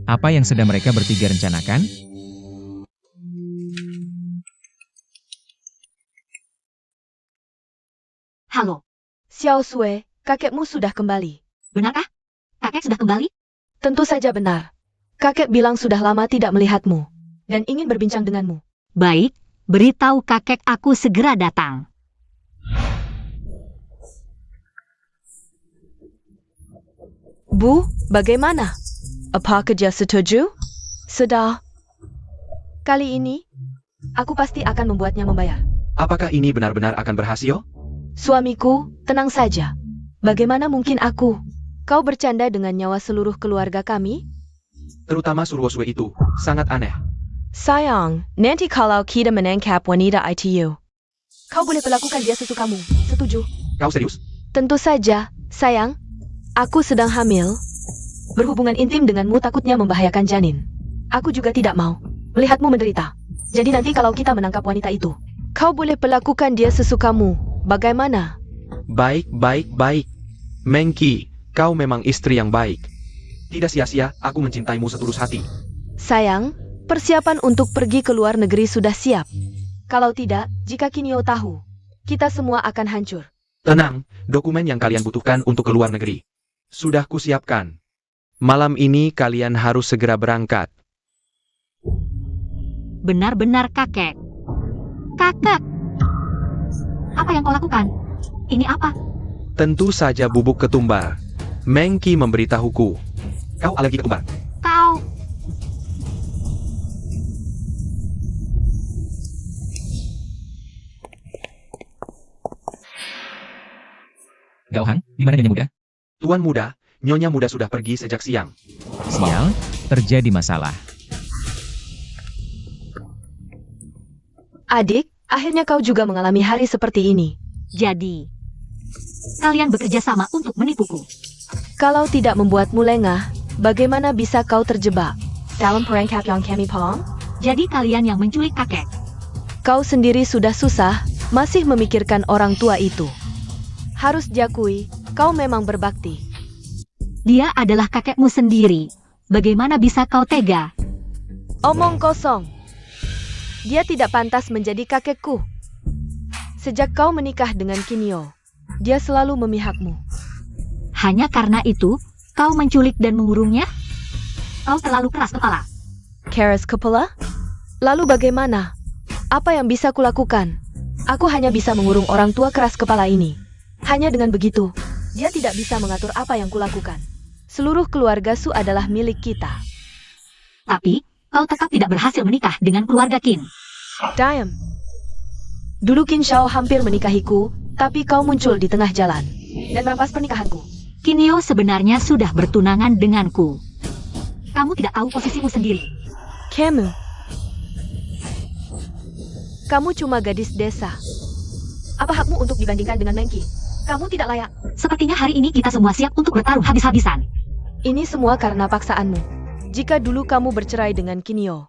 Apa yang sedang mereka bertiga rencanakan? Halo, Xiao Sui, kakekmu sudah kembali. benarkah? Kakek sudah kembali? Tentu saja benar. Kakek bilang sudah lama tidak melihatmu dan ingin berbincang denganmu. Baik, beritahu kakek aku segera datang. Bu, bagaimana? Apakah dia setuju? Sudah. Kali ini, aku pasti akan membuatnya membayar. Apakah ini benar-benar akan berhasil? Suamiku, tenang saja. Bagaimana mungkin aku? Kau bercanda dengan nyawa seluruh keluarga kami? Terutama Surwoswe itu, sangat aneh. Sayang, nanti kalau kita menangkap wanita ITU. Kau boleh perlakukan dia sesukamu, setuju? Kau serius? Tentu saja, sayang. Aku sedang hamil. Berhubungan intim denganmu takutnya membahayakan janin. Aku juga tidak mau melihatmu menderita. Jadi nanti kalau kita menangkap wanita itu, Kau boleh perlakukan dia sesukamu. Bagaimana? Baik, baik, baik. Mengqi, kau memang istri yang baik. Tidak sia-sia, aku mencintaimu setulus hati. Sayang, persiapan untuk pergi ke luar negeri sudah siap. Kalau tidak, jika Kinyo tahu, kita semua akan hancur. Tenang, dokumen yang kalian butuhkan untuk ke luar negeri sudah kusiapkan. Malam ini kalian harus segera berangkat. benar-benar kakek. Kakek! Apa yang kau lakukan? Ini apa? Tentu saja bubuk ketumbar. Mengqi memberitahuku. Kau alergi ketumbar. Kau... Gao Hang, di mana Nyonya Muda? Tuan Muda, Nyonya Muda sudah pergi sejak siang. Sial, terjadi masalah. Adik, akhirnya kau juga mengalami hari seperti ini. Jadi, kalian bekerja sama untuk menipuku. Kalau tidak membuatmu lengah, bagaimana bisa kau terjebak dalam perangkap yang kami paham? Jadi kalian yang menculik kakek. Kau sendiri sudah susah, masih memikirkan orang tua itu. Harus diakui, kau memang berbakti. Dia adalah kakekmu sendiri. Bagaimana bisa kau tega? Omong kosong. Dia tidak pantas menjadi kakekku. Sejak kau menikah dengan Kinyo, dia selalu memihakmu. Hanya karena itu, kau menculik dan mengurungnya? Kau terlalu keras kepala. Keras kepala? Lalu bagaimana? Apa yang bisa kulakukan? Aku hanya bisa mengurung orang tua keras kepala ini. Hanya dengan begitu, dia tidak bisa mengatur apa yang kulakukan. Seluruh keluarga Su adalah milik kita. Tapi, kau tetap tidak berhasil menikah dengan keluarga Qin. Diam. Dulu Qin Shao hampir menikahiku, tapi kau muncul di tengah jalan dan merampas pernikahanku. Kinyo sebenarnya sudah bertunangan denganku. Kamu tidak tahu posisimu sendiri. Kamu cuma gadis desa. Apa hakmu untuk dibandingkan dengan Mengki? Kamu tidak layak. Sepertinya hari ini kita semua siap untuk bertaruh habis-habisan. Ini semua karena paksaanmu. Jika dulu kamu bercerai dengan Kinyo,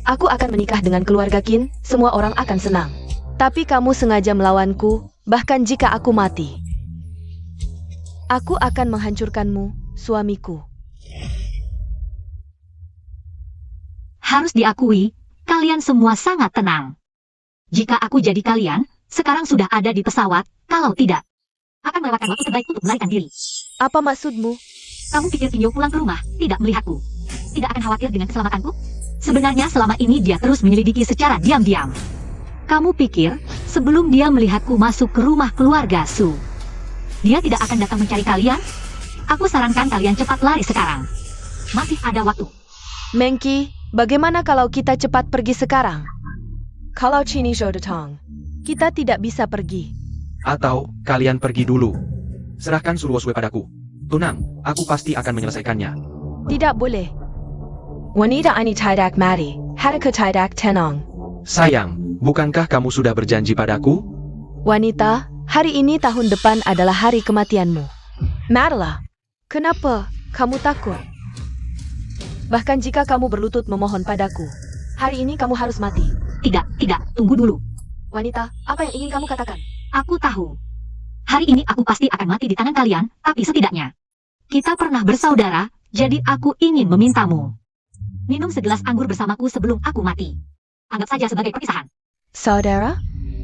aku akan menikah dengan keluarga Qin, semua orang akan senang. Tapi kamu sengaja melawanku, bahkan jika aku mati. Aku akan menghancurkanmu, suamiku. Harus diakui, kalian semua sangat tenang. Jika aku jadi kalian, sekarang sudah ada di pesawat, kalau tidak, akan melewatkan waktu terbaik untuk melarikan diri. Apa maksudmu? Kamu pikir Kinyo pulang ke rumah, tidak melihatku? Tidak akan khawatir dengan keselamatanku? Sebenarnya selama ini dia terus menyelidiki secara diam-diam. Kamu pikir, sebelum dia melihatku masuk ke rumah keluarga Su, dia tidak akan datang mencari kalian? Aku sarankan kalian cepat lari sekarang. Masih ada waktu. Mengki, bagaimana kalau kita cepat pergi sekarang? Kalau Chini Shou datang, kita tidak bisa pergi. Atau, kalian pergi dulu. Serahkan Suruosue padaku. Tunang, aku pasti akan menyelesaikannya. Tidak boleh. Wanita ini tidak mati, hadaka tidak tenang. Sayang, bukankah kamu sudah berjanji padaku? Wanita, hari ini tahun depan adalah hari kematianmu. Matilah. Kenapa kamu takut? Bahkan jika kamu berlutut memohon padaku, hari ini kamu harus mati. Tidak, tunggu dulu. Wanita, apa yang ingin kamu katakan? Aku tahu. Hari ini aku pasti akan mati di tangan kalian, tapi setidaknya kita pernah bersaudara, jadi aku ingin memintamu. Minum segelas anggur bersamaku sebelum aku mati. Anggap saja sebagai perpisahan. Saudara?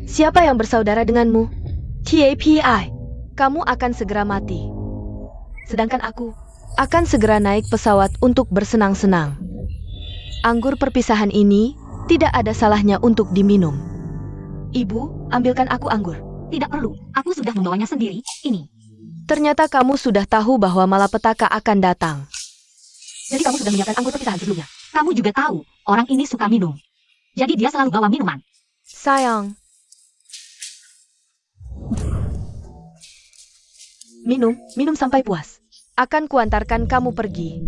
Siapa yang bersaudara denganmu? TAPI. Kamu akan segera mati. Sedangkan aku akan segera naik pesawat untuk bersenang-senang. Anggur perpisahan ini tidak ada salahnya untuk diminum. Ibu, ambilkan aku anggur. Tidak perlu, aku sudah membawanya sendiri. Ini. Ternyata kamu sudah tahu bahwa malapetaka akan datang. Jadi kamu sudah menyiapkan anggur perpisahan sebelumnya. Kamu juga tahu, orang ini suka minum. Jadi dia selalu bawa minuman. Sayang. Minum sampai puas. Akan kuantarkan kamu pergi.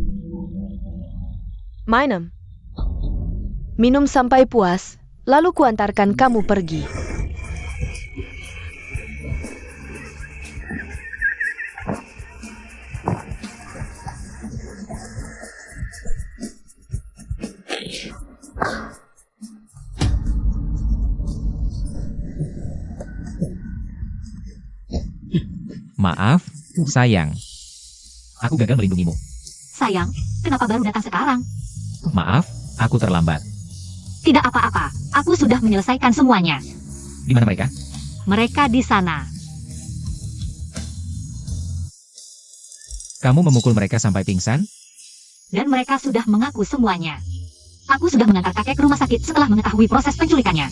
Minum sampai puas, lalu kuantarkan kamu pergi. Maaf, sayang. Aku gagal melindungimu. Sayang, kenapa baru datang sekarang? Maaf, aku terlambat. Tidak apa-apa, aku sudah menyelesaikan semuanya. Di mana mereka? Mereka di sana. Kamu memukul mereka sampai pingsan? Dan mereka sudah mengaku semuanya. Aku sudah mengantar kakek ke rumah sakit setelah mengetahui proses penculikannya.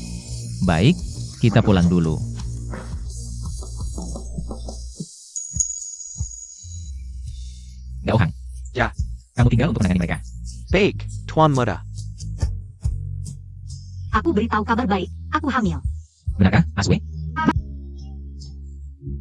Baik, kita pulang dulu. Gao Hang. Ya. Kamu tinggal untuk menangani mereka. Baik, Tuan Muda. Aku beritahu kabar baik, aku hamil. Benarkah, Aswe?